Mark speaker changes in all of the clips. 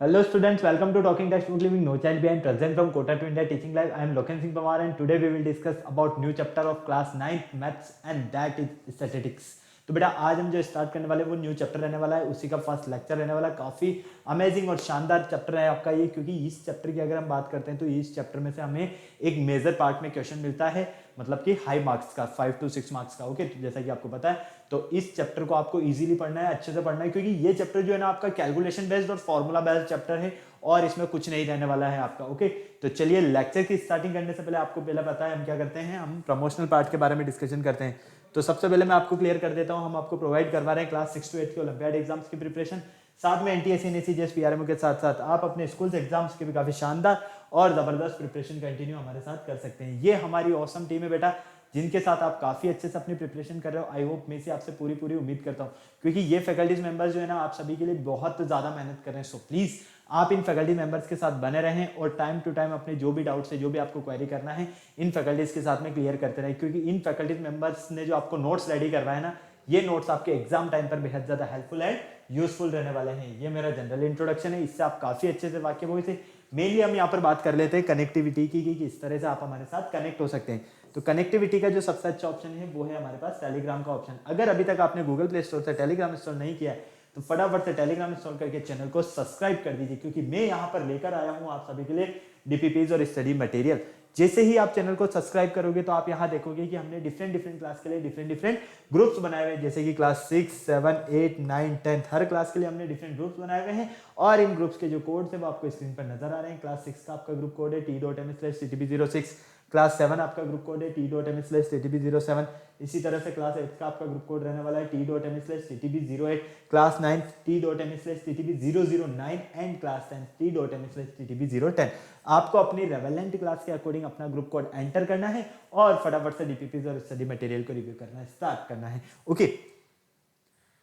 Speaker 1: Hello students, welcome to Talking Textbook Living No Child Behind. Present from Kota to India Teaching Live. I am Lokhan Singh Pamar and today we will discuss about new chapter of class 9th maths and that is statistics. तो बेटा आज हम जो start करने वाले वो new chapter रहने वाला है, उसी का फर्स्ट लेक्चर रहने वाला है। काफी अमेजिंग और शानदार चैप्टर है आपका ये, क्योंकि इस चैप्टर की अगर हम बात करते हैं तो इस चैप्टर में से हमें एक मेजर पार्ट में क्वेश्चन मिलता है, मतलब कि हाई मार्क्स का 5 to 6 मार्क्स का। ओके, तो जैसा कि आपको पता है तो इस चैप्टर को आपको इजीली पढ़ना है, अच्छे से पढ़ना है, क्योंकि ये चैप्टर जो है ना आपका कैलकुलेशन बेस्ड और फॉर्मूला बेस्ड चैप्टर है और इसमें कुछ नहीं रहने वाला है आपका। ओके, तो चलिए लेक्चर की स्टार्टिंग करने से पहले आपको पहले पता है हम क्या करते हैं, हम प्रमोशनल पार्ट के बारे में डिस्कशन करते हैं। तो सबसे पहले मैं आपको क्लियर कर देता हूं, हम आपको प्रोवाइड करवा रहे हैं क्लास 6 to 8 के ओलंपियाड एग्जाम्स की प्रिपरेशन, साथ में एनटीएससी एनएससी जेएस पीआरएमओ के साथ साथ आप अपने स्कूल्स एग्जाम्स की भी काफी शानदार और जबरदस्त प्रिपरेशन कंटिन्यू हमारे साथ कर सकते हैं। ये हमारी ऑसम टीम है बेटा, जिनके साथ आप काफी अच्छे से अपनी प्रिपरेशन कर रहे हो। आई होप मैं से आपसे पूरी पूरी उम्मीद करता हूँ, क्योंकि ये फैकल्टीज मेंबर्स जो है ना आप सभी के लिए बहुत ज्यादा मेहनत कर रहे हैं। सो प्लीज आप इन फैकल्टी मेंबर्स के साथ बने रहें और टाइम टू टाइम अपने जो भी डाउट्स है, जो भी आपको क्वेरी करना है, इन फैकल्टीज के साथ में क्लियर करते रहें, क्योंकि इन फैकल्टीज मेंबर्स ने जो आपको नोट्स रेडी करवाए ना, ये नोट्स आपके एग्जाम टाइम पर बेहद ज्यादा हेल्पफुल एंड यूजफुल रहने वाले हैं। ये मेरा जनरल इंट्रोडक्शन है, इससे आप काफी अच्छे से वाकिफ हुए थे। मेनली हम यहाँ पर बात कर लेते हैं कनेक्टिविटी की, किस तरह से आप हमारे साथ कनेक्ट हो सकते हैं। तो कनेक्टिविटी का जो सबसे अच्छा ऑप्शन है वो है हमारे पास टेलीग्राम का ऑप्शन। अगर अभी तक आपने गूगल प्ले स्टोर से टेलीग्राम इंस्टॉल नहीं किया है तो फटाफट से टेलीग्राम इंस्टॉल करके चैनल को सब्सक्राइब कर दीजिए, क्योंकि मैं यहाँ पर लेकर आया हूँ आप सभी के लिए डीपीपीज और स्टडी मटेरियल। जैसे ही आप चैनल को सब्सक्राइब करोगे तो आप यहाँ देखोगे कि हमने डिफरेंट डिफरेंट क्लास के लिए डिफरेंट ग्रुप्स बनाए हुए हैं, जैसे कि क्लास 6, 7, 8, 9, 10 हर क्लास के लिए हमने डिफरेंट ग्रुप्स बनाए हुए हैं और इन ग्रुप्स के जो कोड्स है वो आपको स्क्रीन पर नजर आ रहे हैं। क्लास 6 का आपका ग्रुप कोड है t.m/ttb06, क्लास 7 आपका ग्रुप कोड है t.m/ttb07, इसी तरह से क्लास 8 का आपका ग्रुप कोड रहने वाला है t.m/ttb08, class 9 t.m/ttb009 and class 10 t.m/ttb010। आपको अपनी रेवेलेंट क्लास के अकॉर्डिंग अपना ग्रुप कोड एंटर करना है और फटाफट से डीपीपीज और स्टडी मटेरियल को रिव्यू करना स्टार्ट करना है। ओके,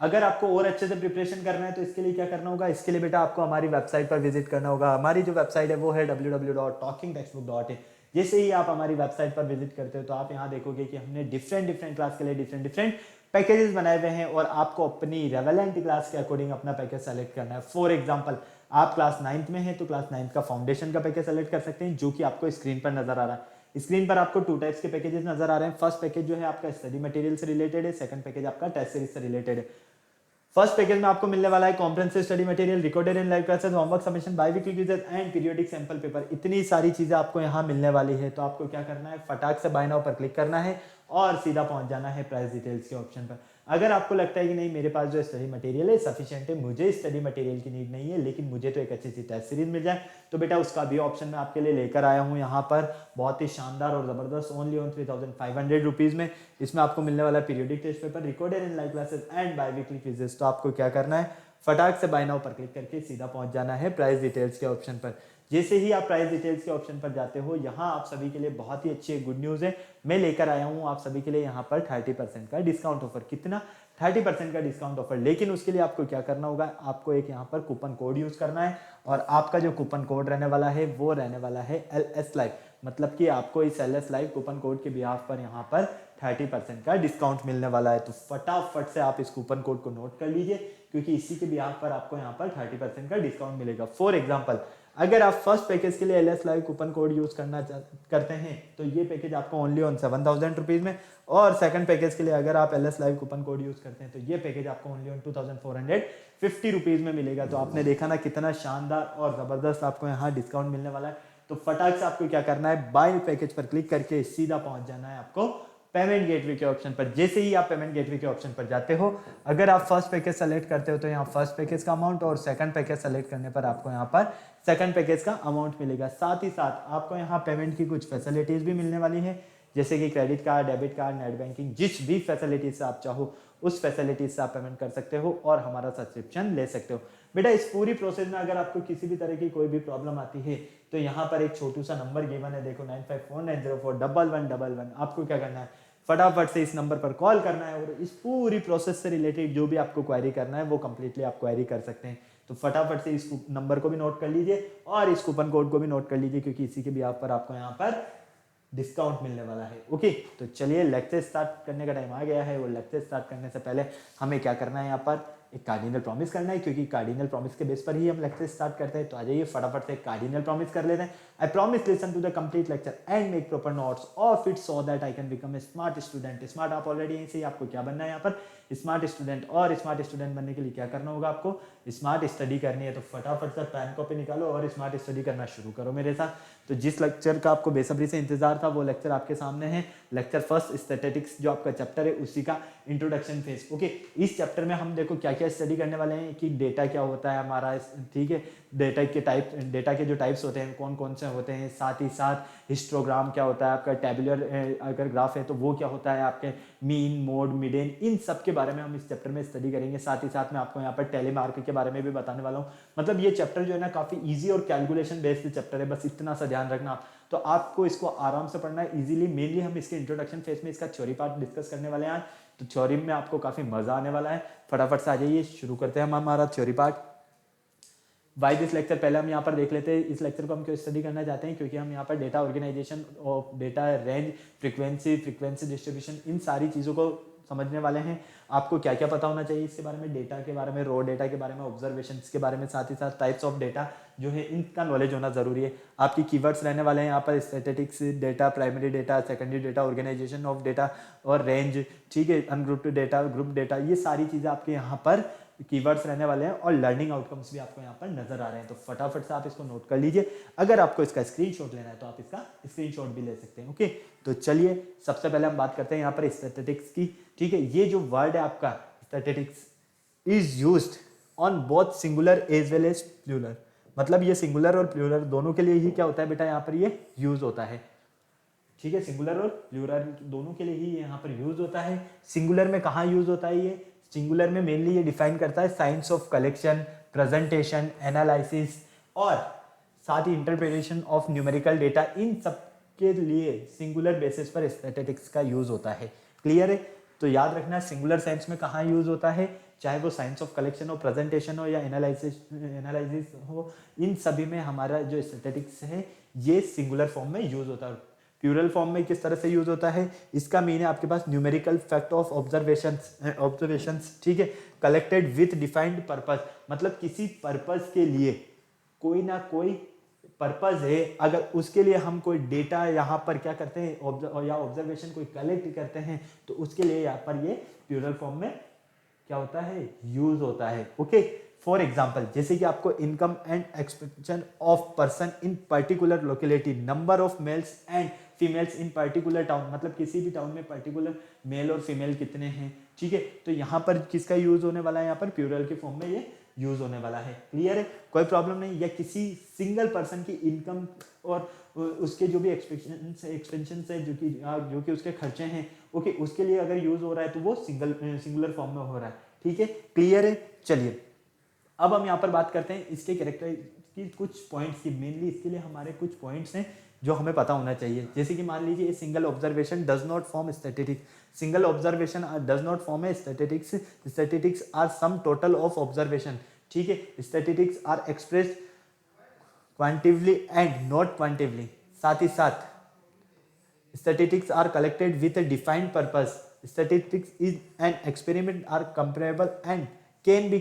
Speaker 1: अगर आपको और अच्छे से प्रिपरेशन करना है तो इसके लिए क्या करना होगा, इसके लिए बेटा आपको हमारी वेबसाइट पर विजिट करना होगा। हमारी जो वेबसाइट है वो है www.talkingtextbook.in। जैसे ही आप हमारी वेबसाइट पर विजिट करते हो तो आप यहाँ देखोगे कि हमने डिफरेंट क्लास के लिए डिफरेंट पैकेजेस बनाए हुए हैं और आपको अपनी रेवेलेंट क्लास के अकॉर्डिंग अपना पैकेज सेलेक्ट करना है। फॉर एग्जाम्पल आप क्लास 9th में है तो क्लास 9th का फाउंडेशन का पैकेज सेलेक्ट कर सकते हैं, जो कि आपको स्क्रीन पर नजर आ रहा है। स्क्रीन पर आपको 2 टाइप्स के पैकेजेस नजर आ रहे हैं। फर्स्ट पैकेज जो है आपका स्टडी मटेरियल से रिलेटेड है, सेकंड पैकेज आपका टेस्ट सीरीज से रिलेटेड है। फर्स्ट पैकेज में आपको मिलने वाला है comprehensive study material, recorded in live classes, homework submission, biweekly quizzes and periodic sample paper. इतनी सारी चीजें आपको यहाँ मिलने वाली है। तो आपको क्या करना है, फटाक से बाय नाउ पर क्लिक करना है और सीधा पहुंच जाना है प्राइस डिटेल्स के ऑप्शन पर। अगर आपको लगता है कि नहीं मेरे पास जो स्टडी मटेरियल है सफिशिएंट है, मुझे स्टडी मटेरियल की नीड नहीं है, लेकिन मुझे तो एक अच्छी सी टेस्ट सीरीज मिल जाए, तो बेटा उसका भी ऑप्शन मैं आपके लिए लेकर आया हूँ यहाँ पर, बहुत ही शानदार और जबरदस्त, ओनली ऑन 3500 रुपीज में। इसमें आपको मिलने वाला periodic test paper, recorded in live classes and biweekly quizzes. तो आपको क्या करना है, फटाक से बाय नाउ पर क्लिक करके सीधा पहुंच जाना है प्राइस डिटेल्स के ऑप्शन पर। जैसे ही आप प्राइस डिटेल्स के ऑप्शन पर जाते हो, यहाँ आप सभी के लिए बहुत ही अच्छी गुड न्यूज है, मैं लेकर आया हूँ आप सभी के लिए यहाँ पर 30% का डिस्काउंट ऑफर। कितना, 30% का डिस्काउंट ऑफर। लेकिन उसके लिए आपको क्या करना होगा, आपको एक यहाँ पर कूपन कोड यूज करना है और आपका जो कूपन कोड रहने वाला है वो रहने वाला है LS लाइव, मतलब कि आपको इस LS लाइव कूपन कोड के बिहाफ पर यहाँ पर 30% का डिस्काउंट मिलने वाला है। तो फटाफट से आप इस कूपन कोड को नोट कर लीजिए, क्योंकि इसी के बिहाफ पर आपको यहाँ पर 30% का डिस्काउंट मिलेगा। फॉर एग्जाम्पल अगर आप फर्स्ट पैकेज के लिए LS live coupon code use करते हैं तो ये पैकेज आपको ओनली ऑन 7000 रुपीज में, और सेकंड पैकेज के लिए अगर आप LS live coupon code use करते हैं तो ये पैकेज आपको ओनली ऑन 2450 रुपीज में मिलेगा। तो आपने देखा ना कितना शानदार और जबरदस्त आपको यहाँ डिस्काउंट मिलने वाला है। तो फटाक से आपको क्या करना है, बाय पैकेज पर क्लिक करके सीधा पहुंच जाना है आपको पेमेंट गेटवे के ऑप्शन पर। जैसे ही आप पेमेंट गेटवे के ऑप्शन पर जाते हो, अगर आप फर्स्ट पैकेज सेलेक्ट करते हो तो यहाँ फर्स्ट पैकेज का अमाउंट, और सेकंड पैकेज सेलेक्ट करने पर आपको यहाँ पर सेकंड पैकेज का अमाउंट मिलेगा। साथ ही साथ आपको यहाँ पेमेंट की कुछ फैसिलिटीज भी मिलने वाली है, जैसे कि credit card, debit card, net banking, जिस भी फैसिलिटीज से आप चाहो उस फैसिलिटीज से आप पेमेंट कर सकते हो और हमारा सब्सक्रिप्शन ले सकते हो। बेटा इस पूरी प्रोसेस में अगर आपको किसी भी तरह की कोई भी प्रॉब्लम आती है तो यहाँ पर एक छोटू सा नंबर गिवन है, देखो 9549041111। आपको क्या करना है, फटाफट से इस नंबर पर कॉल करना है और इस पूरी प्रोसेस से रिलेटेड जो भी आपको क्वेरी करना है वो कंप्लीटली आप क्वेरी कर सकते हैं। तो फटाफट से इस नंबर को भी नोट कर लीजिए और इस कूपन कोड को भी नोट कर लीजिए, क्योंकि इसी के भी आप पर आपको यहाँ पर डिस्काउंट मिलने वाला है। ओके, तो चलिए लेक्चर स्टार्ट करने का टाइम आ गया है। वो लेक्चर स्टार्ट करने से पहले हमें क्या करना है, यहाँ पर एक कार्डिनल प्रॉमिस करना है, क्योंकि कार्डिनल प्रॉमिस के बेस पर ही हम लेक्चर स्टार्ट करते हैं। तो आ जाइए फटाफट से कार्डिनल प्रॉमिस कर लेते हैं। I promise listen to the complete lecture and make proper notes of it so that I can become a smart student. Smart आप ऑलरेडी यहीं से, आपको क्या बनना है यहाँ पर, स्मार्ट स्टूडेंट। और स्मार्ट स्टूडेंट बनने के लिए क्या करना होगा आपको, स्मार्ट स्टडी करनी है। तो फटाफट से पेन कॉपी निकालो और स्मार्ट स्टडी करना शुरू करो मेरे साथ। तो जिस लेक्चर का आपको बेसब्री से इंतजार था वो लेक्चर आपके सामने है, लेक्चर फर्स्ट स्टैटिस्टिक्स जो आपका चैप्टर है उसी का इंट्रोडक्शन फेज। ओके, इस चैप्टर में हम देखो क्या क्या स्टडी करने वाले हैं कि डेटा क्या होता है हमारा, ठीक है, डेटा के टाइप, डेटा के जो टाइप्स होते हैं कौन कौन से होते हैं, साथ ही साथ हिस्टोग्राम क्या होता है आपका, टेबुलर अगर ग्राफ है तो वो क्या होता है, आपके मीन, मोड, मिडेन, इन सब के बारे में हम इस चैप्टर में स्टडी करेंगे। साथ ही साथ मैं आपको यहाँ पर टेलीमार्क के बारे में भी बताने वाला हूँ। मतलब ये चैप्टर जो है ना काफी ईजी और कैलकुलेशन बेस्ड चैप्टर है, बस इतना सा ध्यान रखना। तो आपको इसको आराम से पढ़ना है इजीली। मेनली हम इसके इंट्रोडक्शन फेज में इसका थ्योरी पार्ट डिस्कस करने वाले हैं, तो थ्योरी में आपको काफी मजा आने वाला है। फटाफट से आ जाइए, शुरू करते हैं हम हमारा theory part. Why this lecture, पहले हम यहाँ पर देख लेते हैं इस लेक्चर को हम क्यों स्टडी करना चाहते हैं, क्योंकि हम यहाँ पर data organisation of data, range, frequency distribution, इन सारी चीज़ों को समझने वाले हैं। आपको क्या क्या पता होना चाहिए इसके बारे में, डेटा के बारे में, रॉ डेटा के बारे में, ऑब्जर्वेशन के बारे में, साथ ही साथ टाइप्स ऑफ डेटा जो है इनका नॉलेज होना जरूरी है। आपकी कीवर्ड्स रहने वाले हैं यहाँ पर, statistics data, primary data, secondary data, organisation of data और रेंज, ठीक है, अनग्रुप्ड डेटा, ग्रुप डेटा, ये सारी चीज़ें आपके यहाँ पर कीवर्ड्स रहने वाले हैं और लर्निंग आउटकम्स भी आपको यहाँ पर नजर आ रहे हैं। तो फटाफट से आप इसको नोट कर लीजिए। अगर आपको इसका स्क्रीनशॉट लेना है तो आप इसका स्क्रीनशॉट भी ले सकते हैं। ओके, तो चलिए सबसे पहले हम बात करते हैं यहाँ पर स्टैटिस्टिक्स की। ठीक है, ये जो वर्ड है आपका statistics is used on both singular as well as plural. मतलब ये सिंगुलर और प्लूरल दोनों के लिए ही क्या होता है बेटा, यहाँ पर ये यूज होता है। ठीक है, सिंगुलर और प्लूरल दोनों के लिए ही यहाँ पर यूज होता है। सिंगुलर में कहाँ यूज होता है, ये सिंगुलर में मेनली ये डिफाइन करता है science of collection, presentation, analysis और साथ ही इंटरप्रिटेशन ऑफ न्यूमेरिकल डेटा। इन सब के लिए सिंगुलर बेसिस पर स्टैटिस्टिक्स का यूज होता है। क्लियर है? तो याद रखना सिंगुलर सेंस में कहाँ यूज होता है, चाहे वो साइंस ऑफ कलेक्शन हो, प्रेजेंटेशन हो या एनालिसिस हो, इन सभी में हमारा जो स्टैटिस्टिक्स है ये सिंगुलर फॉर्म में यूज होता है। प्लूरल फॉर्म में किस तरह से यूज होता है, इसका मीन है आपके पास न्यूमेरिकल फैक्ट ऑफ ऑब्जर्वेशंस, ठीक है, कलेक्टेड विथ डिफाइंड पर्पस। मतलब किसी पर्पस के लिए कोई ना कोई पर्पस है, अगर उसके लिए हम कोई डेटा यहाँ पर क्या करते हैं या ऑब्जर्वेशन कोई कलेक्ट करते हैं तो उसके लिए यहाँ पर ये प्लूरल फॉर्म में क्या होता है, यूज होता है। ओके, फॉर एग्जाम्पल जैसे कि आपको income and expansion of person in particular locality, number of males and females in particular town, मतलब किसी भी टाउन में पर्टिकुलर मेल और फीमेल कितने हैं। ठीक है, तो यहाँ पर किसका यूज होने वाला है, यहाँ पर प्लूरल के फॉर्म में ये यूज होने वाला है। क्लियर है, कोई प्रॉब्लम नहीं। या किसी सिंगल पर्सन की इनकम और उसके जो भी एक्सपेंशन है जो कि उसके खर्चे हैं, ओके, उसके लिए अगर यूज हो रहा है तो वो सिंगुलर फॉर्म में हो रहा है। ठीक है, क्लियर है। चलिए अब हम यहाँ पर बात करते हैं इसके कैरेक्टर की कुछ पॉइंट्स की। मेनली इसके लिए हमारे कुछ पॉइंट्स हैं जो हमें पता होना चाहिए। जैसे कि मान लीजिए single observation does not form statistics. Single observation does not form a statistics. Statistics are sum total of observation. ठीक है, statistics are expressed quantitatively and not quantitatively. साथ ही साथ statistics are collected with a defined purpose. Statistics is an experiment are comparable and can be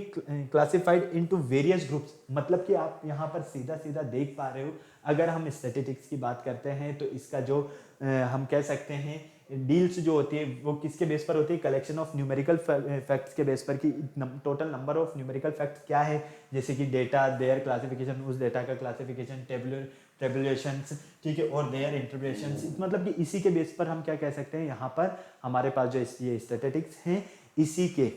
Speaker 1: classified into various groups. मतलब कि आप यहाँ पर सीधा सीधा देख पा रहे हो, अगर हम स्टैटिस्टिक्स की बात करते हैं तो इसका जो हम कह सकते हैं डील्स जो होती है वो किसके बेस पर होती है, कलेक्शन ऑफ न्यूमेरिकल फैक्ट्स के बेस पर कि total number of numerical facts क्या है, जैसे कि डेटा, देयर क्लासिफिकेशन, उस डेटा का क्लासिफिकेशन, टेबुलेशंस, ठीक है, और देयर इंटरप्रिटेशंस। मतलब कि इसी के बेस पर हम क्या कह सकते हैं, यहाँ पर हमारे पास जो ये स्टैटिस्टिक्स हैं इसी के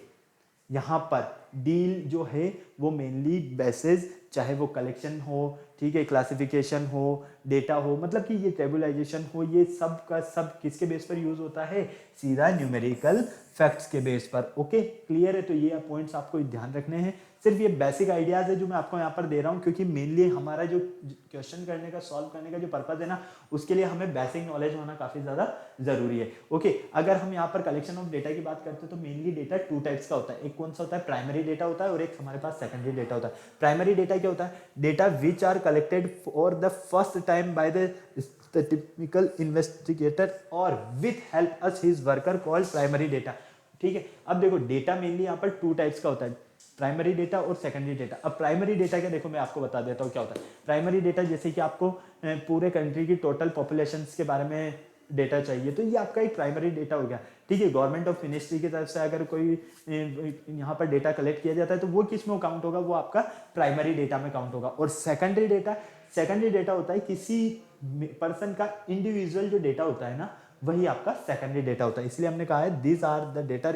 Speaker 1: यहाँ पर डील जो है वो मेनली बेसिस, चाहे वो कलेक्शन हो, ठीक है, क्लासिफिकेशन हो, डेटा हो, मतलब कि ये टेबुलाइजेशन हो, ये सब का सब किसके बेस पर यूज होता है, सीधा न्यूमेरिकल फैक्ट्स के बेस पर। ओके, क्लियर है। तो ये पॉइंट्स आपको ध्यान रखने हैं। सिर्फ ये बेसिक आइडियाज है जो मैं आपको यहाँ पर दे रहा हूँ, क्योंकि मेनली हमारा जो क्वेश्चन करने का, सॉल्व करने का जो पर्पज है ना, उसके लिए हमें बेसिक नॉलेज होना काफी ज्यादा जरूरी है। ओके, अगर हम यहाँ पर कलेक्शन ऑफ डेटा की बात करते हैं तो मेनली डेटा टू टाइप्स का होता है। एक कौन सा होता है, प्राइमरी डेटा होता है, और एक हमारे पास सेकेंडरी डेटा होता है। प्राइमरी डेटा क्या होता है, data which are collected for the first time by the statistical investigator और with help us his worker called primary data. ठीक है, अब देखो डेटा मेनली यहाँ पर टू टाइप्स का होता है। प्राइमरी डेटा और सेकेंडरी डेटा। अब प्राइमरी डेटा क्या, देखो मैं आपको बता देता हूँ क्या होता है। प्राइमरी डेटा जैसे कि आपको पूरे कंट्री की टोटल पॉपुलेशन के बारे में डेटा चाहिए, तो ये आपका एक प्राइमरी डेटा हो गया, ठीक है। गवर्नमेंट ऑफ मिनिस्ट्री की तरफ से अगर कोई यहाँ पर डेटा कलेक्ट किया जाता है तो वो किस में काउंट होगा, वो आपका प्राइमरी डेटा में काउंट होगा। और सेकेंडरी डेटा होता है किसी पर्सन का इंडिविजुअल जो डेटा होता है ना, वही आपका सेकेंडरी डेटा होता है। इसलिए हमने कहा है these are the data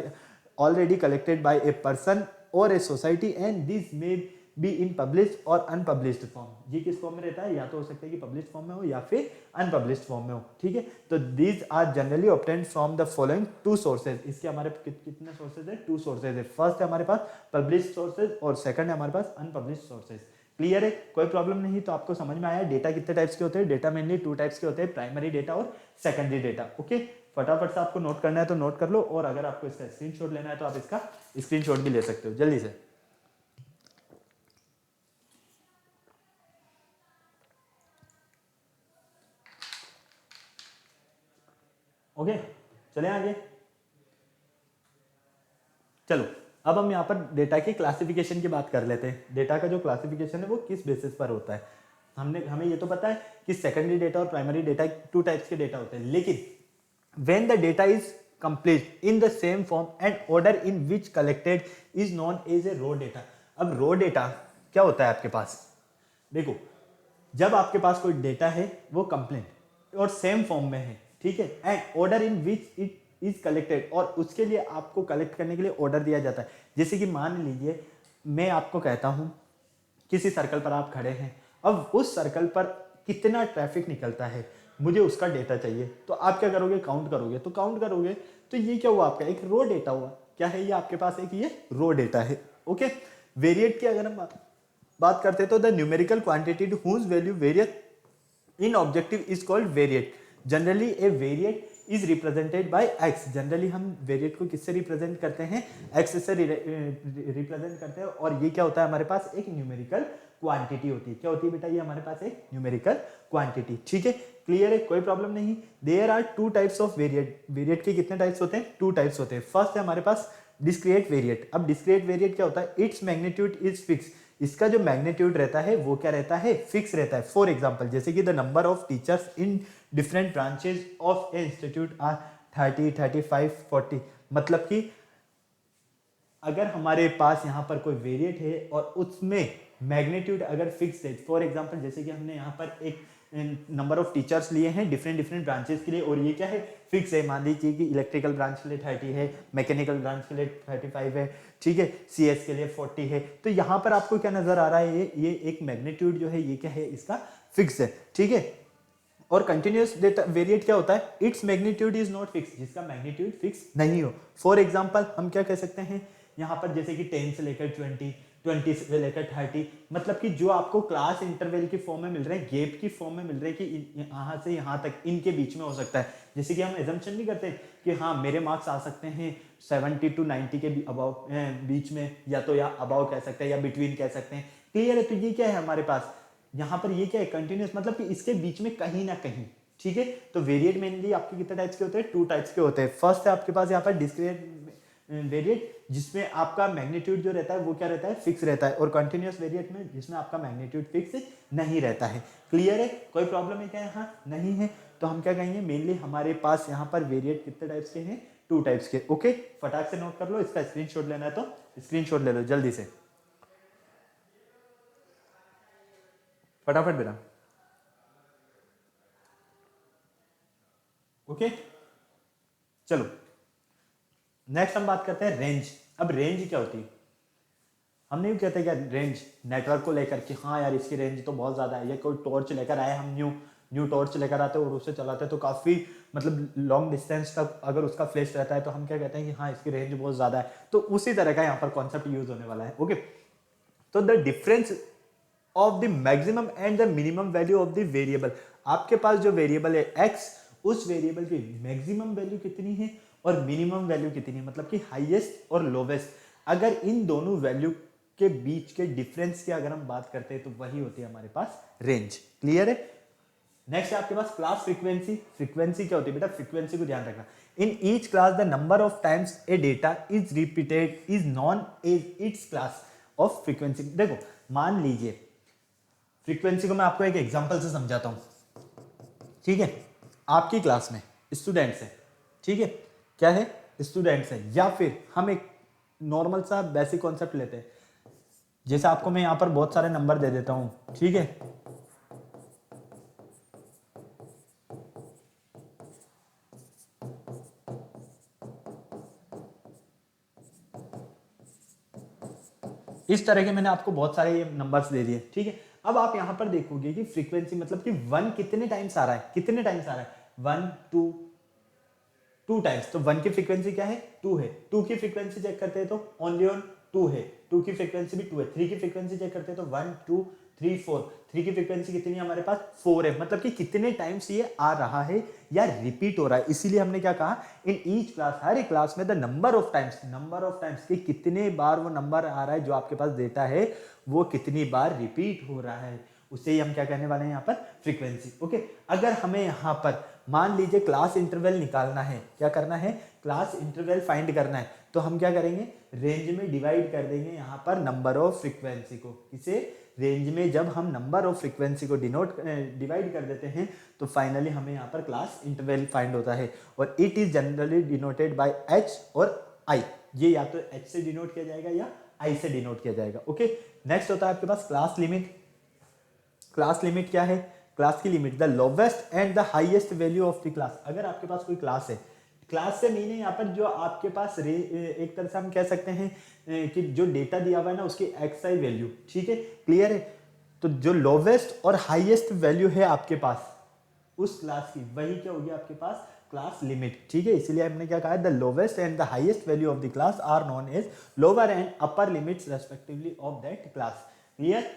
Speaker 1: already collected by a person और a society and this may be in published और अनपब्लिश्ड फॉर्म। ये किस फॉर्म में रहता है, या तो हो सकता है कि पब्लिश्ड फॉर्म में हो या फिर अनपब्लिश्ड फॉर्म में हो, ठीक है। तो these are generally obtained from the following two sources. इसके हमारे कितने सोर्सेज है, टू सोर्सेज है। फर्स्ट है हमारे पास पब्लिश्ड सोर्सेज और सेकंड है हमारे पास अनपब्लिश्ड सोर्सेज। क्लियर है, कोई प्रॉब्लम नहीं। तो आपको समझ में आया डेटा कितने टाइप्स के होते हैं। डेटा मेनली टू टाइप्स के होते हैं, प्राइमरी डेटा और सेकेंडरी डेटा। ओके, फटाफट से आपको नोट करना है तो नोट कर लो, और अगर आपको इसका स्क्रीनशॉट लेना है तो आप इसका स्क्रीनशॉट भी ले सकते हो जल्दी से। ओके, चले आगे। चलो अब हम यहाँ पर डेटा की क्लासिफिकेशन की बात कर लेते हैं। डेटा का जो क्लासिफिकेशन है वो किस बेसिस पर होता है। हमें ये तो पता है कि सेकेंडरी डेटा और प्राइमरी डेटा टू टाइप्स के डेटा होते हैं, लेकिन when the data is complete in the same form and order in which collected is known as a raw data। अब raw data क्या होता है आपके पास, देखो जब आपके पास कोई डेटा है वो कंप्लीट और सेम फॉर्म में है, ठीक है, and order in which it is collected, और उसके लिए आपको कलेक्ट करने के लिए ऑर्डर दिया जाता है। जैसे कि मान लीजिए मैं आपको कहता हूं किसी सर्कल पर आप खड़े हैं, अब उस सर्कल पर कितना ट्रैफिक निकलता है मुझे उसका डेटा चाहिए, तो आप क्या करोगे, काउंट करोगे। तो काउंट करोगे तो ये क्या हुआ, आपका एक रो डेटा हुआ। क्या है ये आपके पास, एक ये रो डेटा है। ओके, वेरिएट की अगर हम बात करते हैं तो the numerical quantity to whose value variate in objective is called variate. Generally a variate is represented by X. Generally हम वेरिएट को किससे रिप्रेजेंट करते हैं, एक्स से रिप्रेजेंट करते हैं। और ये क्या होता है, हमारे पास एक न्यूमेरिकल क्वांटिटी होती है। क्या होती है बेटा, ये हमारे पास एक न्यूमेरिकल क्वांटिटी, ठीक है। क्लियर है, कोई प्रॉब्लम नहीं। There are two types of variate. Variate के कितने टाइप्स होते हैं, टू टाइप्स होते हैं। फर्स्ट है हमारे पास डिस्क्रीट वेरिएट। अब डिस्क्रीट वेरिएट क्या होता है, इट्स मैग्नीट्यूड इज फिक्स। इसका जो मैग्नीट्यूड रहता है वो क्या रहता है, फिक्स रहता है। फॉर एग्जांपल जैसे कि the number of teachers in different branches of a institute are 30, 35, 40। मतलब कि अगर हमारे पास यहाँ पर कोई वेरिएट है और उसमें मैग्नीट्यूड अगर फिक्स है, फॉर एग्जांपल जैसे कि हमने यहाँ पर एक नंबर ऑफ टीचर्स लिए हैं डिफरेंट ब्रांचेस के लिए, और ये क्या है, फिक्स है। मान लीजिए कि इलेक्ट्रिकल ब्रांच के लिए 30 है, मैकेनिकल ब्रांच के लिए 35 है, ठीक है, सीएस के लिए 40 है। तो यहाँ पर आपको क्या नजर आ रहा है, ये एक मैग्नीट्यूड जो है ये क्या है, इसका फिक्स है, ठीक है। और कंटिन्यूअस डेटा वेरिएट क्या होता है, its magnitude is not fix, जिसका मैग्नीट्यूड फिक्स नहीं हो। फॉर एग्जांपल हम क्या कह सकते हैं यहाँ पर, जैसे कि 10 से लेकर 20, 20 से लेकर 30, मतलब कि जो आपको क्लास इंटरवल की फॉर्म में मिल रहे हैं, गैप की फॉर्म में मिल रहे हैं कि यहाँ से यहाँ तक इनके बीच में हो सकता है। जैसे कि हम एजम्पशन नहीं करते कि हाँ मेरे मार्क्स आ सकते हैं 70 to 90 के अबाउ बीच में, या तो या अबाउ कह सकते हैं या बिटवीन कह सकते हैं। क्लियर है, तो ये क्या है हमारे पास यहाँ पर, ये क्या है, कंटिन्यूअस, मतलब कि इसके बीच में कहीं ना कहीं, ठीक है। तो वेरिएट मेनली आपके कितने टाइप्स के होते हैं, टू टाइप्स के होते हैं। फर्स्ट है आपके पास यहाँ पर डिस्क्रीट वेरिएट, जिसमें आपका मैग्नीट्यूड जो रहता है वो क्या रहता है, फिक्स रहता है, और कंटिन्यूअस वेरिएट में जिसमें आपका मैग्नीट्यूड फिक्स नहीं रहता है। क्लियर है, कोई प्रॉब्लम है क्या यहाँ, नहीं है। तो हम क्या कहेंगे, मेनली हमारे पास यहाँ पर वेरिएट कितने टाइप्स के हैं, टू टाइप्स के। ओके, फटाक से नोट कर लो, इसका स्क्रीनशॉट लेना है तो स्क्रीनशॉट ले लो जल्दी से, फटाफट बेटा। ओके, चलो नेक्स्ट हम बात करते हैं रेंज। अब रेंज क्या होती है, हम नहीं कहते क्या रेंज नेटवर्क को लेकर कि हाँ यार इसकी रेंज तो बहुत ज़्यादा है, या कोई टॉर्च लेकर आए, हम न्यू टॉर्च लेकर आते हैं और उसे चलाते हैं तो काफ़ी मतलब लॉन्ग डिस्टेंस तक अगर उसका फ्लैश रहता है तो हम क्या कहते हैं कि हाँ इसकी रेंज बहुत ज़्यादा है। तो उसी तरह का यहाँ पर कॉन्सेप्ट यूज होने वाला है। ओके, तो the difference of the maximum and the minimum value of the variable. आपके पास जो वेरिएबल है एक्स, उस वेरिएबल की मैक्सिमम वैल्यू कितनी है और मिनिमम वैल्यू कितनी है, मतलब कि हाईएस्ट और लोवेस्ट। अगर इन दोनों वैल्यू के बीच के डिफरेंस की अगर हम बात करते हैं तो वही होती है हमारे पास रेंज। क्लियर है। नेक्स्ट है आपके पास क्लास फ्रीक्वेंसी। फ्रीक्वेंसी क्या होती है बेटा, फ्रीक्वेंसी को ध्यान रखना। In each class the number of times a data is repeated is known as its class. Of frequency. देखो मान लीजिए फ्रीक्वेंसी को मैं आपको एक एग्जांपल से समझाता हूं, ठीक है। आपकी क्लास में स्टूडेंट्स है, ठीक है, क्या है, स्टूडेंट्स है, या फिर हम एक नॉर्मल सा बेसिक कॉन्सेप्ट लेते हैं, जैसे आपको मैं यहां पर बहुत सारे नंबर दे देता हूं, ठीक है, इस तरह के मैंने आपको बहुत सारे ये नंबर्स दे दिए, ठीक है। अब आप यहां पर देखोगे कि फ्रीक्वेंसी मतलब कि 1 कितने टाइम्स आ रहा है, कितने टाइम्स आ रहा है, 1 2 टाइम्स, तो 1 की फ्रीक्वेंसी क्या है, 2 है। 2 की फ्रीक्वेंसी चेक करते हैं तो ओनली ऑन 2 है, 2 की फ्रीक्वेंसी भी 2 है। 3 की फ्रीक्वेंसी चेक करते हैं तो 1 2 3 4, 3 की फ्रीक्वेंसी कितनी है हमारे पास, 4 है। मतलब कि कितने टाइम्स ये आ रहा है या रिपीट हो रहा है। इसीलिए हमने क्या कहा, इन ईच क्लास, हर एक क्लास में द नंबर ऑफ टाइम्स कि कितने बार वो नंबर आ रहा है, जो आपके पास डेटा है वो कितनी बार रिपीट हो रहा है, उसे ही हम क्या कहने वाले हैं यहाँ पर, फ्रीक्वेंसी। ओके, अगर हमें यहाँ पर मान लीजिए क्लास इंटरवल निकालना है, क्या करना है, क्लास इंटरवल फाइंड करना है, तो हम क्या करेंगे, रेंज में डिवाइड कर देंगे यहाँ पर नंबर ऑफ फ्रीक्वेंसी को। इसे रेंज में जब हम नंबर ऑफ फ्रीक्वेंसी को डिवाइड कर देते हैं तो फाइनली हमें यहाँ पर क्लास इंटरवल फाइंड होता है। और it is generally denoted by H और आई, ये या तो एच से डिनोट किया जाएगा या आई से डिनोट किया जाएगा। ओके, नेक्स्ट होता है आपके पास क्लास लिमिट। क्लास लिमिट क्या है, क्लास की limit the lowest and the highest value of the class. अगर आपके पास कोई क्लास है, क्लास से मीन है यहाँ पर जो आपके पास एक तरह से हम कह सकते हैं कि जो डेटा दिया हुआ है ना उसकी एक्सआई वैल्यू, ठीक है, क्लियर है। तो जो लोवेस्ट और हाईएस्ट वैल्यू है आपके पास उस क्लास की, वही क्या होगी आपके पास, क्लास लिमिट, ठीक है। इसीलिए हमने क्या कहा है, the lowest and the highest value of the class are known as lower and upper limits respectively of that class. Clear,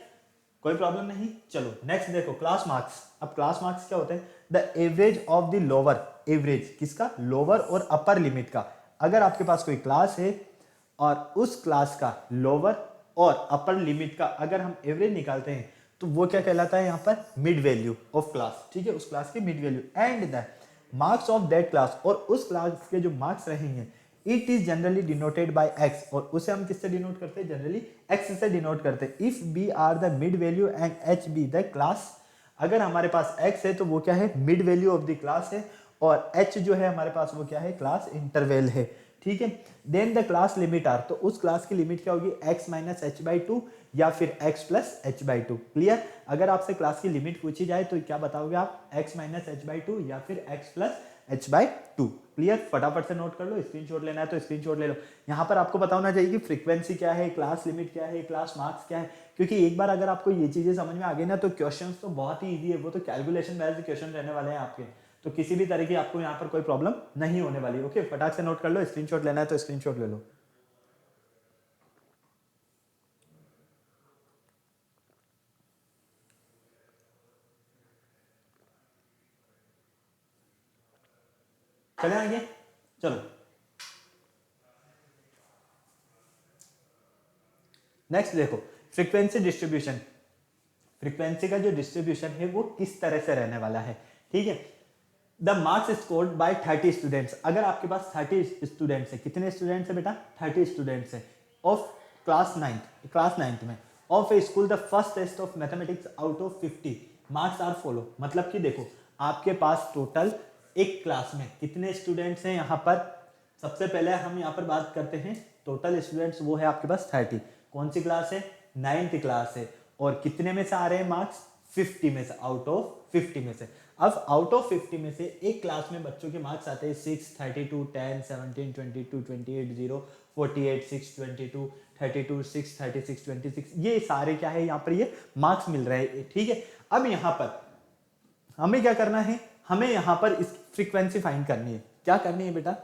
Speaker 1: कोई प्रॉब्लम नहीं। चलो नेक्स्ट देखो क्लास मार्क्स। अब क्लास मार्क्स क्या होते हैं, the average of the lower, average किसका, lower और अपर लिमिट का। अगर आपके पास कोई क्लास है और उस क्लास का लोअर और अपर लिमिट का अगर हम एवरेज निकालते हैं तो वो क्या कहलाता है यहाँ पर, मिड वैल्यू ऑफ क्लास, ठीक है, उस क्लास की mid value. And the marks of that class, और उस क्लास के जो मार्क्स रहेंगे, it is generally denoted by x, और उसे हम किससे डिनोट करते हैं, जनरली एक्स से डिनोट करते हैं। If B are the mid value and H B the class, अगर हमारे पास एक्स है तो वो क्या है, mid value of the class है, और एच जो है हमारे पास वो क्या है, क्लास इंटरवल है, ठीक है। Then the class limit are, तो उस क्लास की लिमिट क्या होगी, X minus H by two या फिर X plus H by two. Clear, अगर आपसे क्लास की लिमिट पूछी जाए तो क्या बताओगे आप, x minus H by two या फिर X plus H by two. Clear, फटाफट से नोट कर लो, स्क्रीनशॉट लेना है तो स्क्रीनशॉट ले लो। यहाँ पर आपको पता होना चाहिए कि फ्रीक्वेंसी क्या है, क्लास लिमिट क्या है, क्लास मार्क्स क्या है, क्योंकि एक बार अगर आपको ये चीजें समझ में आ गई ना तो क्वेश्चंस तो बहुत ही इजी है, वो तो कैलकुलेशन बेस्ड क्वेश्चन रहने वाले हैं आपके, तो किसी भी तरह की आपको यहाँ पर कोई प्रॉब्लम नहीं होने वाली। ओके, फटाक से नोट कर लो, स्क्रीनशॉट लेना है तो स्क्रीनशॉट ले लो। चले आगे, चलो नेक्स्ट देखो फ्रीक्वेंसी डिस्ट्रीब्यूशन। फ्रीक्वेंसी का जो डिस्ट्रीब्यूशन है वो किस तरह से रहने वाला है, ठीक है। The marks scored by 30 students, अगर आपके पास 30 स्टूडेंट्स है, कितने स्टूडेंट्स है बेटा, 30 स्टूडेंट्स है, ऑफ क्लास नाइन्थ में, of a school the first test of mathematics out of 50 marks are follow. मतलब कि देखो आपके पास टोटल एक क्लास में कितने स्टूडेंट्स हैं, यहाँ पर सबसे पहले हम यहाँ पर बात करते हैं टोटल स्टूडेंट्स, वो है आपके पास 30। कौन सी क्लास है, 9th क्लास है, और कितने में से आ रहे हैं मार्क्स, 50 में से, आउट ऑफ 50 में से। अब आउट ऑफ 50 में से एक क्लास में बच्चों के मार्क्स आते हैं 6, 32, 10, 17, 22, 28, 0, 48, 6, 22, 32, 6, 36, 26, ये सारे क्या है यहाँ पर ये मार्क्स मिल रहे हैं, ठीक है। अब यहाँ पर हमें क्या करना है, हमें यहाँ पर इस फ्रीक्वेंसी फाइंड करनी है। क्या करनी है बेटा,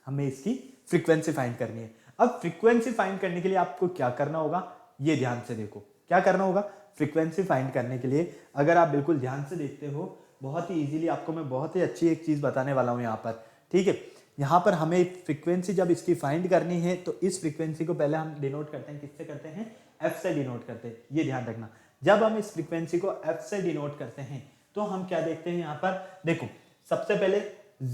Speaker 1: हमें इसकी फ्रीक्वेंसी फाइंड करनी है। अब फ्रीक्वेंसी फाइंड करने के लिए आपको क्या करना होगा, ये ध्यान से देखो क्या करना होगा। फ्रीक्वेंसी फाइंड करने के लिए अगर आप बिल्कुल ध्यान से देखते हो, बहुत ही इजीली आपको मैं बहुत ही अच्छी एक चीज बताने वाला हूं यहाँ पर, ठीक है। यहाँ पर हमें फ्रीक्वेंसी जब इसकी फाइंड करनी है तो इस फ्रीक्वेंसी को पहले हम डिनोट करते हैं, किससे करते हैं, एफ से डिनोट करते हैं, ये ध्यान रखना। जब हम इस फ्रीक्वेंसी को एफ से डिनोट करते हैं तो हम क्या देखते हैं यहाँ पर, देखो सबसे पहले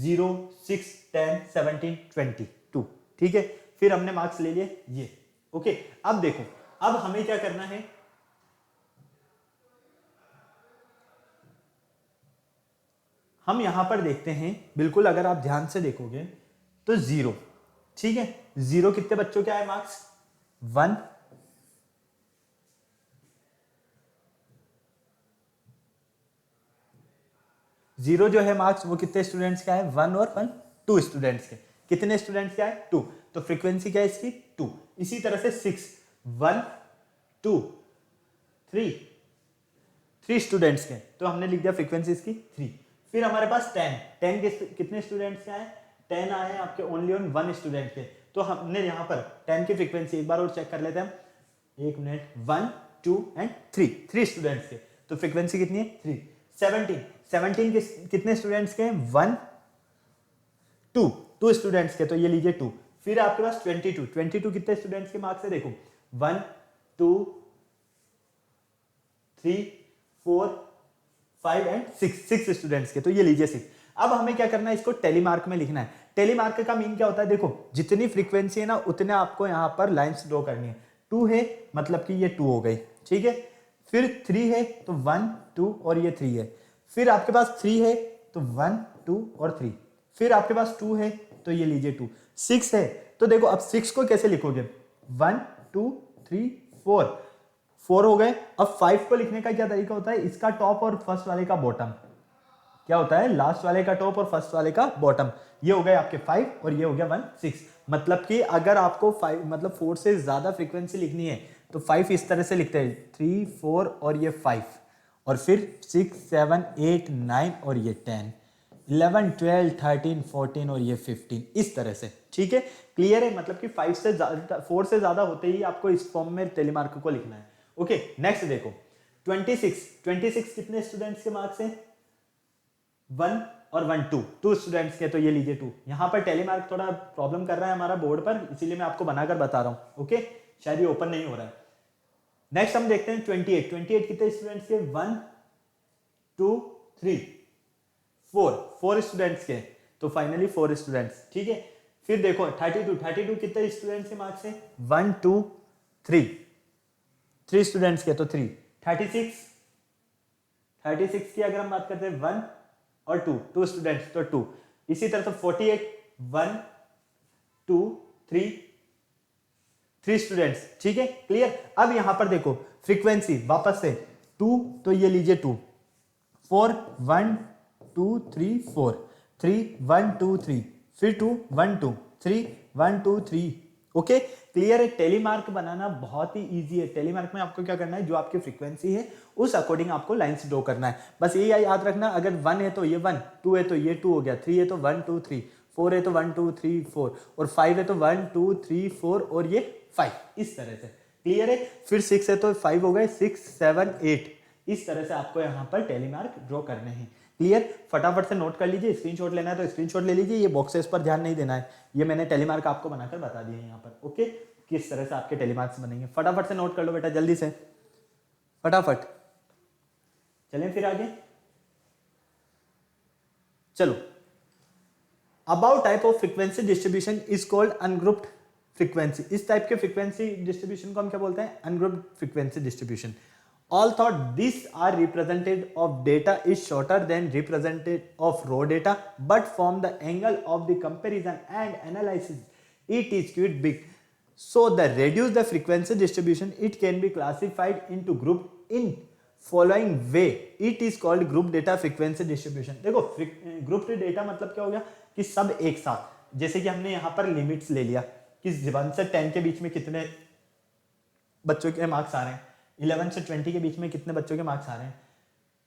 Speaker 1: 0, 6, 10, 17, 22, ठीक है। फिर हमने मार्क्स ले लिए ये, ओके। अब देखो अब हमें क्या करना है, हम यहां पर देखते हैं, बिल्कुल अगर आप ध्यान से देखोगे तो 0, ठीक है, 0 कितने बच्चों के आए मार्क्स, 1, 0 जो है मार्क्स वो कितने स्टूडेंट्स के आए, 1 और 1 2 स्टूडेंट्स के, कितने स्टूडेंट्स के आए 2, तो फ्रीक्वेंसी क्या है इसकी 2। इसी तरह से 6 1 2 3 3 स्टूडेंट्स के, तो हमने लिख दिया फ्रीक्वेंसी इसकी 3। फिर हमारे पास 10 के कितने स्टूडेंट्स के आए, 10 आए आपके ओनली ऑन 1 स्टूडेंट के, तो हमने यहाँ पर 10 की फ्रीक्वेंसी एक बार और चेक कर लेते हैं हम, एक मिनट, 1 2 एंड 3 स्टूडेंट्स के, तो फ्रीक्वेंसी कितनी है 3। 17 के कितने स्टूडेंट्स के, 1 2 स्टूडेंट्स के, तो ये लीजिए 2। फिर आपके पास 22 कितने स्टूडेंट्स के मार्क्स है, देखो 1 2 3 4 5 एंड 6 स्टूडेंट्स के, तो ये लीजिए 6। अब हमें क्या करना है, इसको टेलीमार्क में लिखना है। टेलीमार्क का मीन क्या होता है, देखो जितनी फ्रीक्वेंसी है ना उतने आपको यहाँ पर लाइंस ड्रॉ करनी है। 2 है मतलब कि ये 2 हो गई, ठीक है। फिर 3 है तो 1 2 और ये 3 है। फिर आपके पास 3 है तो 1 2 और 3। फिर आपके पास 2 है तो ये लीजिए 2। 6 है तो देखो अब 6 को कैसे लिखोगे, 1 2 3 4 हो गए। अब 5 को लिखने का क्या तरीका होता है, इसका टॉप और फर्स्ट वाले का बॉटम क्या होता है, लास्ट वाले का टॉप और फर्स्ट वाले का बॉटम। ये हो गए आपके 5 और ये हो गया 1 6। मतलब कि अगर आपको 5 मतलब 4 से ज्यादा फ्रीक्वेंसी लिखनी है तो 5 इस तरह से लिखते हैं, 3 4 और ये 5, और फिर 6 7 8 9 और ये 10 11 12 13 14 और ये 15, इस तरह से, ठीक है। क्लियर है, मतलब कि 5 से ज्यादा 4 से ज्यादा होते ही आपको इस फॉर्म में टेलीमार्क को लिखना है। ओके, नेक्स्ट देखो 26 कितने स्टूडेंट्स के मार्क्स हैं, 1 और 1 2 स्टूडेंट्स के, तो ये लीजिए 2। यहां पर टेलीमार्क थोड़ा प्रॉब्लम कर रहा है हमारा बोर्ड पर, इसीलिए मैं आपको बनाकर बता रहा हूं। ओके, शायद ये ओपन नहीं हो रहा है। नेक्स्ट हम देखते हैं 28 कितने स्टूडेंट्स के, 1 2 3 4 स्टूडेंट्स के, तो फाइनली 4 स्टूडेंट्स, ठीक है। फिर देखो 32 कितने स्टूडेंट्स के मार्क्स है, 1 2 3 स्टूडेंट्स के, तो 3। 36 की अगर हम बात करते हैं 1 और 2 स्टूडेंट्स, तो 2। इसी तरह से 48 1 2 3 स्टूडेंट्स, ठीक है। क्लियर। अब यहां पर देखो फ्रीक्वेंसी वापस से 2, तो ये लीजिए 2 4 1 2 3 4 3 1 2 3 फिर 2 1 2 3 1 2 3। ओके, क्लियर है। टेलीमार्क बनाना बहुत ही इजी है। टेलीमार्क में आपको क्या करना है, जो आपकी फ्रीक्वेंसी है उस अकॉर्डिंग आपको लाइंस ड्रॉ करना है। बस ये याद रखना, अगर 1 है तो ये 1, 2 है तो ये 2 हो गया, 3 है तो 1 2 3, 4 है तो 1 2 3 4 और 5 है तो 1 2 3 4 और ये 5, इस तरह से। क्लियर है। फिर 6 है तो 5 हो गए, 6 7 8, इस तरह से आपको यहाँ पर टेलीमार्क ड्रॉ करने हैं। क्लियर। फटाफट से नोट कर लीजिए, स्क्रीनशॉट लेना है तो स्क्रीनशॉट ले लीजिए, ये बॉक्सेस पर ध्यान नहीं देना है, ये मैंने टेलीमार्क आपको बनाकर बता दिए यहाँ पर। ओके, किस तरह से आपके टेलीमार्क्स बनेंगे, फटाफट से नोट कर लो बेटा, जल्दी से फटाफट। चलें फिर आगे, चलो। About type of frequency distribution is called ungrouped frequency. इस टाइप के फ्रीक्वेंसी डिस्ट्रीब्यूशन को हम क्या बोलते हैं, ungrouped frequency distribution. All thought these are represented of data is shorter than represented of raw data, but from the angle of the comparison and analysis, it is quite big. So the reduce the frequency distribution, it can be classified into group in following way. It is called group data frequency distribution. देखो group data मतलब क्या हो गया कि सब एक साथ, जैसे कि हमने यहाँ पर लिमिट्स ले लिया कि 1 से 10 के बीच में कितने बच्चों के मार्क्स आ रहे हैं, 11 से 20 के बीच में कितने बच्चों के मार्क्स आ रहे हैं,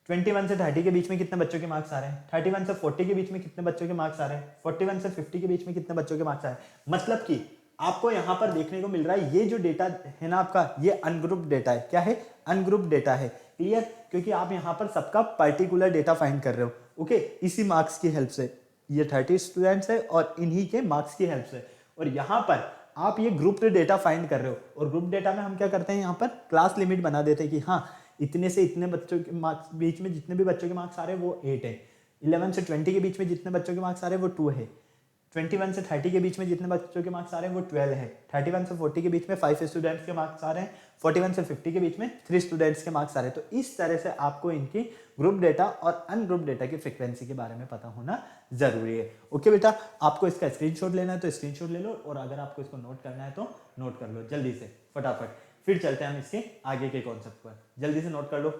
Speaker 1: 21 से 30 के बीच में कितने बच्चों के मार्क्स आ रहे हैं, 31 से 40 के बीच में कितने बच्चों के मार्क्स आ रहे हैं, 41 से 50 के बीच में कितने बच्चों के मार्क्स आ रहे हैं। मतलब कि आपको यहाँ पर देखने को मिल रहा है, ये जो डेटा है ना आपका, ये अनग्रुप्ड डेटा है। क्या है, अनग्रुप्ड डेटा है। क्लियर, क्योंकि आप यहाँ पर सबका पर्टिकुलर डेटा फाइंड कर रहे हो। ओके, इसी मार्क्स की हेल्प से, ये 30 स्टूडेंट्स है और इन्हीं के मार्क्स की हेल्प से, और यहाँ पर आप ये ग्रुप डेटा फाइंड कर रहे हो। और ग्रुप डेटा में हम क्या करते हैं, यहाँ पर क्लास लिमिट बना देते हैं कि हाँ इतने से इतने बच्चों के मार्क्स बीच में जितने भी बच्चों के मार्क्स आ रहे हैं वो 8 है, 11 से 20 के बीच में जितने बच्चों के मार्क्स आ रहे हैं वो 2 है, 21 से 30 के बीच में जितने बच्चों के मार्क्स आ रहे हैं वो 12 है। 31 से 40 के बीच में 5 स्टूडेंट्स के मार्क्स आ रहे हैं। 41 से 50 के बीच में 3 स्टूडेंट्स के मार्क्स आ रहे हैं। तो इस तरह से आपको इनकी ग्रुप डेटा और अनग्रुप डेटा की फ्रीक्वेंसी के बारे में पता होना जरूरी है। ओके बेटा, आपको इसका स्क्रीनशॉट लेना है तो स्क्रीनशॉट ले लो, और अगर आपको इसको नोट करना है तो नोट कर लो जल्दी से फटाफट। फिर चलते हैं हम इसके आगे के कॉन्सेप्ट पर, जल्दी से नोट कर लो।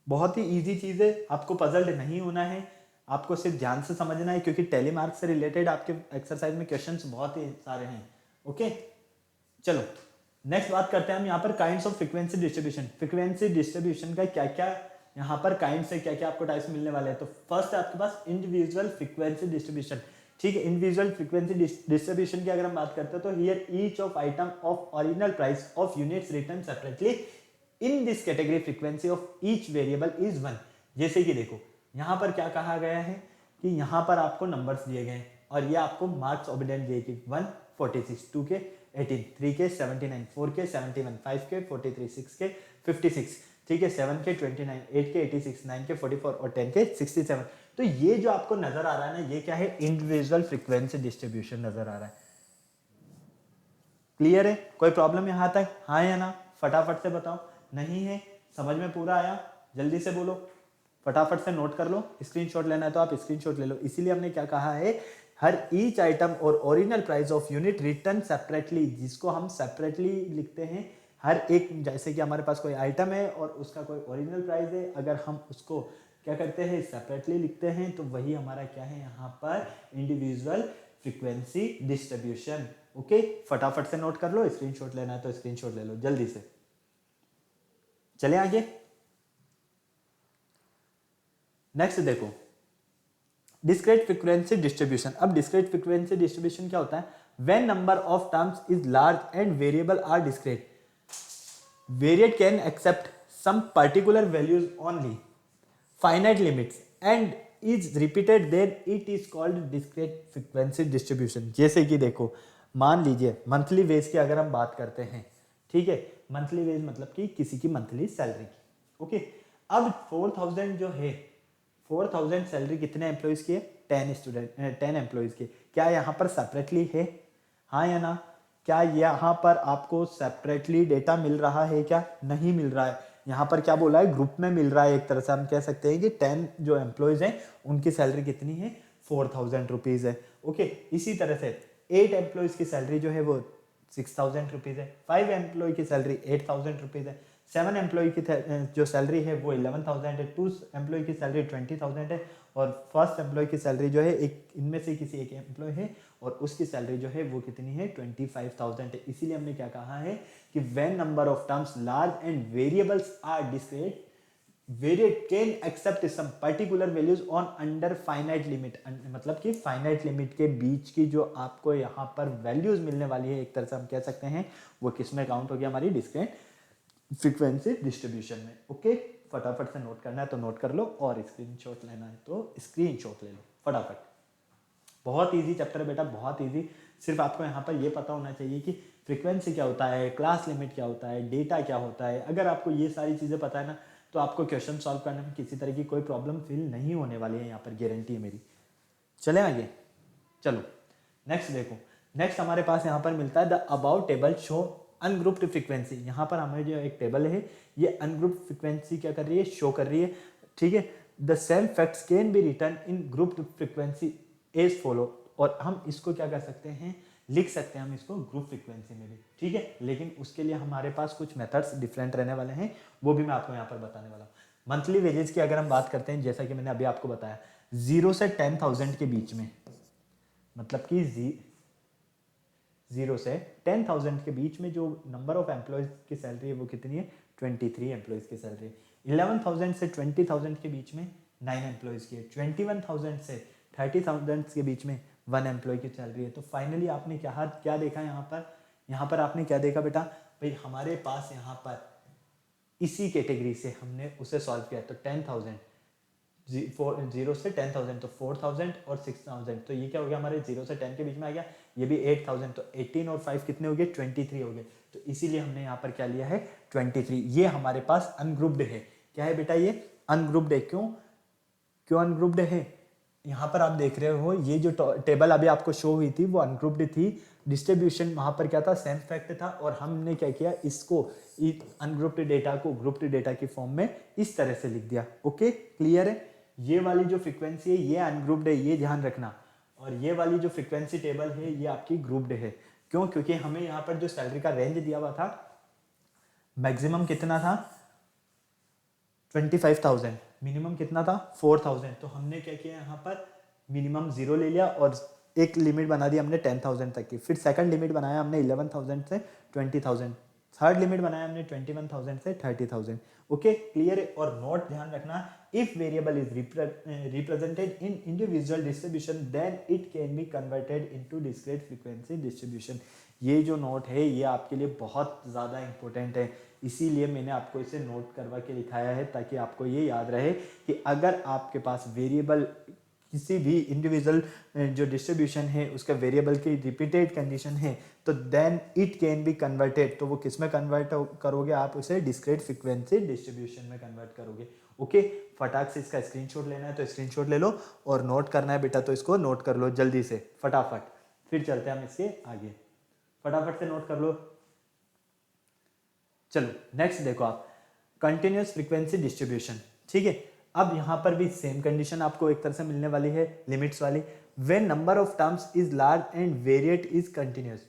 Speaker 1: बहुत ही इजी चीज है, आपको पजल्ड नहीं होना है, आपको सिर्फ ध्यान से समझना है, क्योंकि टेलीमार्क से रिलेटेड आपके एक्सरसाइज में क्वेश्चंस बहुत ही सारे हैं। ओके चलो नेक्स्ट बात करते हैं हम यहाँ पर kinds of frequency distribution. Frequency distribution का क्या क्या यहाँ पर काइंड्स है, क्या क्या आपको टाइप्स मिलने वाले हैं। तो फर्स्ट है आपके पास इंडिविजुअल फ्रीक्वेंसी डिस्ट्रीब्यूशन। ठीक है, इंडिविजुअल फ्रीक्वेंसी डिस्ट्रीब्यूशन की अगर हम बात करते हैं तो hear each of item of original price of units return separately in this category frequency of each variable is 1। जैसे कि देखो यहाँ पर क्या कहा गया है कि यहाँ पर आपको नंबर्स दिए गए और ये आपको मार्क्स ओबिडेंट दिए कि 1 46, 2 के 18, 3 के 79, 4 के 71, 5 के 43, 6 के 56, ठीक है 7 के 29, 8 के 86, 9 के 44 और 10 के 67। तो ये जो आपको नजर आ रहा है ना, ये क्या है, इंडिविजुअल फ्रीक्वेंसी डिस्ट्रीब्यूशन नजर आ रहा है। क्लियर है, कोई प्रॉब्लम यहाँ तक, हाँ या ना, फटाफट से बताओ। नहीं है, समझ में पूरा आया, जल्दी से बोलो, फटाफट से नोट कर लो। स्क्रीनशॉट लेना है तो आप स्क्रीनशॉट ले लो। इसीलिए हमने क्या कहा है, हर ईच आइटम और original price of unit return separately, जिसको हम सेपरेटली लिखते हैं हर एक। जैसे कि हमारे पास कोई आइटम है और उसका कोई ओरिजिनल प्राइस है, अगर हम उसको क्या करते हैं, सेपरेटली लिखते हैं, तो वही हमारा क्या है यहाँ पर इंडिविजुअल फ्रीक्वेंसी डिस्ट्रीब्यूशन। ओके फटाफट से नोट कर लो, स्क्रीनशॉट लेना है तो स्क्रीनशॉट ले लो जल्दी से। चले आगे, नेक्स्ट देखो डिस्क्रीट फ्रीक्वेंसी डिस्ट्रीब्यूशन। अब डिस्क्रीट फ्रीक्वेंसी डिस्ट्रीब्यूशन क्या होता है, when number of terms is large and variable are discrete, variate can accept some particular values only, finite limits and is repeated then it is called discrete frequency distribution. जैसे कि देखो मान लीजिए monthly veg की अगर हम बात करते हैं, ठीक है, मंथली वेज मतलब कि किसी की मंथली सैलरी की। ओके अब 4000 जो है, 4000 सैलरी कितने एम्प्लॉइज की है, 10 एम्प्लॉइज की। क्या यहाँ पर सेपरेटली है, हाँ या ना, क्या यहाँ पर आपको सेपरेटली डेटा मिल रहा है, क्या नहीं मिल रहा है। यहाँ पर क्या बोला है, ग्रुप में मिल रहा है। एक तरह से हम कह सकते हैं कि 10 जो एम्प्लॉइज हैं उनकी सैलरी कितनी है, 4000 रुपीज है। ओके इसी तरह से 8 एम्प्लॉइज की सैलरी जो है वो 6000 रुपीज है, 5 एम्प्लॉय की सैलरी 8000 रुपीज है, 7 एम्प्लॉय की जो सैलरी है वो 11000 है, 2 एम्प्लॉय की सैलरी 20000 है, और फर्स्ट एम्प्लॉय की सैलरी जो है एक इनमें से किसी एक एम्प्लॉय है और उसकी सैलरी जो है वो कितनी है, 25000 है। इसीलिए हमने क्या कहा है कि when number of terms large and variables are discrete, variate can accept some particular values on under finite limit. मतलब कि फाइनाइट लिमिट के बीच की जो आपको यहाँ पर वैल्यूज मिलने वाली है, एक तरह से हम कह सकते हैं वो किस में काउंट होगी, हमारी डिस्क्रीट फ्रीक्वेंसी डिस्ट्रीब्यूशन में। ओके फटाफट से नोट करना है तो नोट कर लो, और स्क्रीनशॉट लेना है तो स्क्रीनशॉट ले लो फटाफट। बहुत इजी चैप्टर है बेटा, बहुत इजी। सिर्फ आपको यहाँ पर ये पता होना चाहिए कि फ्रीक्वेंसी क्या होता है, क्लास लिमिट क्या होता है, डेटा क्या होता है। अगर आपको ये सारी चीज़ें पता है ना, तो आपको क्वेश्चन सॉल्व करने में किसी तरह की कोई प्रॉब्लम फील नहीं होने वाली है, यहाँ पर गारंटी है मेरी। चले आगे, चलो नेक्स्ट देखो। नेक्स्ट हमारे पास यहाँ पर मिलता है the about table show ungrouped frequency. यहाँ पर हमें जो एक टेबल है ये अनग्रुप्ड फ्रीक्वेंसी क्या कर रही है, शो कर रही है। ठीक है, the same facts can be written in grouped frequency as follow. और हम इसको क्या कर सकते हैं, लिख सकते हैं हम इसको ग्रुप फ्रीक्वेंसी में भी। ठीक है, लेकिन उसके लिए हमारे पास कुछ मेथड्स डिफरेंट रहने वाले हैं, वो भी मैं आपको यहाँ पर बताने वाला हूँ। मंथली वेजेस की अगर हम बात करते हैं, जैसा कि मैंने अभी आपको बताया 0 से 10,000 के बीच में, मतलब कि 0 से 10,000 के बीच में जो नंबर ऑफ एम्प्लॉयज की सैलरी है वो कितनी है, 23 एम्प्लॉयज की सैलरी। 11,000 से 20,000 के बीच में 9 एम्प्लॉयज की है। 21,000 से 30,000 के बीच में 1 एम्प्लॉय की सैलरी है। तो फाइनली आपने क्या देखा यहाँ पर आपने क्या देखा बेटा, भाई हमारे पास यहाँ पर इसी कैटेगरी से हमने उसे सॉल्व किया। तो 10,000 0 से 10,000 तो 4,000 और 6,000, तो ये क्या हो गया, हमारे 0 से 10 के बीच में आ गया। ये भी 8,000, तो 18 और 5 कितने हो गए, 23 हो गए। तो इसीलिए हमने यहाँ पर क्या लिया है, 23। ये हमारे पास अनग्रुप्ड है। क्या है बेटा, ये अनग्रुप्ड है। क्यों अनग्रुप्ड है? यहाँ पर आप देख रहे हो ये जो टेबल अभी आपको शो हुई थी वो अनग्रुप्ड थी, डिस्ट्रीब्यूशन वहां पर क्या था, सेम फैक्ट था, और हमने क्या किया, इसको अनग्रुप्ड डेटा को ग्रुप्ड डेटा की फॉर्म में इस तरह से लिख दिया। ओके, क्लियर है? ये वाली जो फ्रीक्वेंसी है ये अनग्रुप्ड है, ये ध्यान रखना, और ये वाली जो फ्रीक्वेंसी टेबल है ये आपकी ग्रुप्ड है। क्यों? क्योंकि हमें यहाँ पर जो सैलरी का रेंज दिया हुआ था, मैक्सिमम कितना था 25,000, मिनिमम कितना था 4,000, तो हमने क्या किया यहाँ पर मिनिमम 0 ले लिया और एक लिमिट बना दी हमने 10,000 तक की, फिर सेकंड लिमिट बनाया हमने 11,000 से 20,000, थर्ड लिमिट बनाया हमने 21,000 से 30,000। ओके, क्लियर है? और नोट ध्यान रखना, if variable is represented in individual distribution then it can be converted into discrete frequency distribution. ये जो नोट है ये आपके लिए बहुत ज़्यादा इंपॉर्टेंट है, इसीलिए मैंने आपको इसे नोट करवा के दिखाया है ताकि आपको ये याद रहे कि अगर आपके पास वेरिएबल किसी भी इंडिविजुअल जो डिस्ट्रीब्यूशन है उसका वेरिएबल की रिपीटेड कंडीशन है तो then it can be converted, तो वो किस में कन्वर्ट करोगे आप? उसे डिस्क्रीट फ्रीक्वेंसी डिस्ट्रीब्यूशन में कन्वर्ट करोगे। ओके, फटाक से इसका स्क्रीनशॉट लेना है तो स्क्रीनशॉट ले लो, और नोट करना है बेटा तो इसको नोट कर लो जल्दी से फटाफट, फिर चलते हैं हम इसके आगे। फटाफट से नोट कर लो। चलो नेक्स्ट देखो आप, कंटिन्यूअस फ्रीक्वेंसी डिस्ट्रीब्यूशन। ठीक है, अब यहां पर भी सेम कंडीशन आपको एक तरह से मिलने वाली है, लिमिट्स वाली। When number of terms is large and variate is continuous,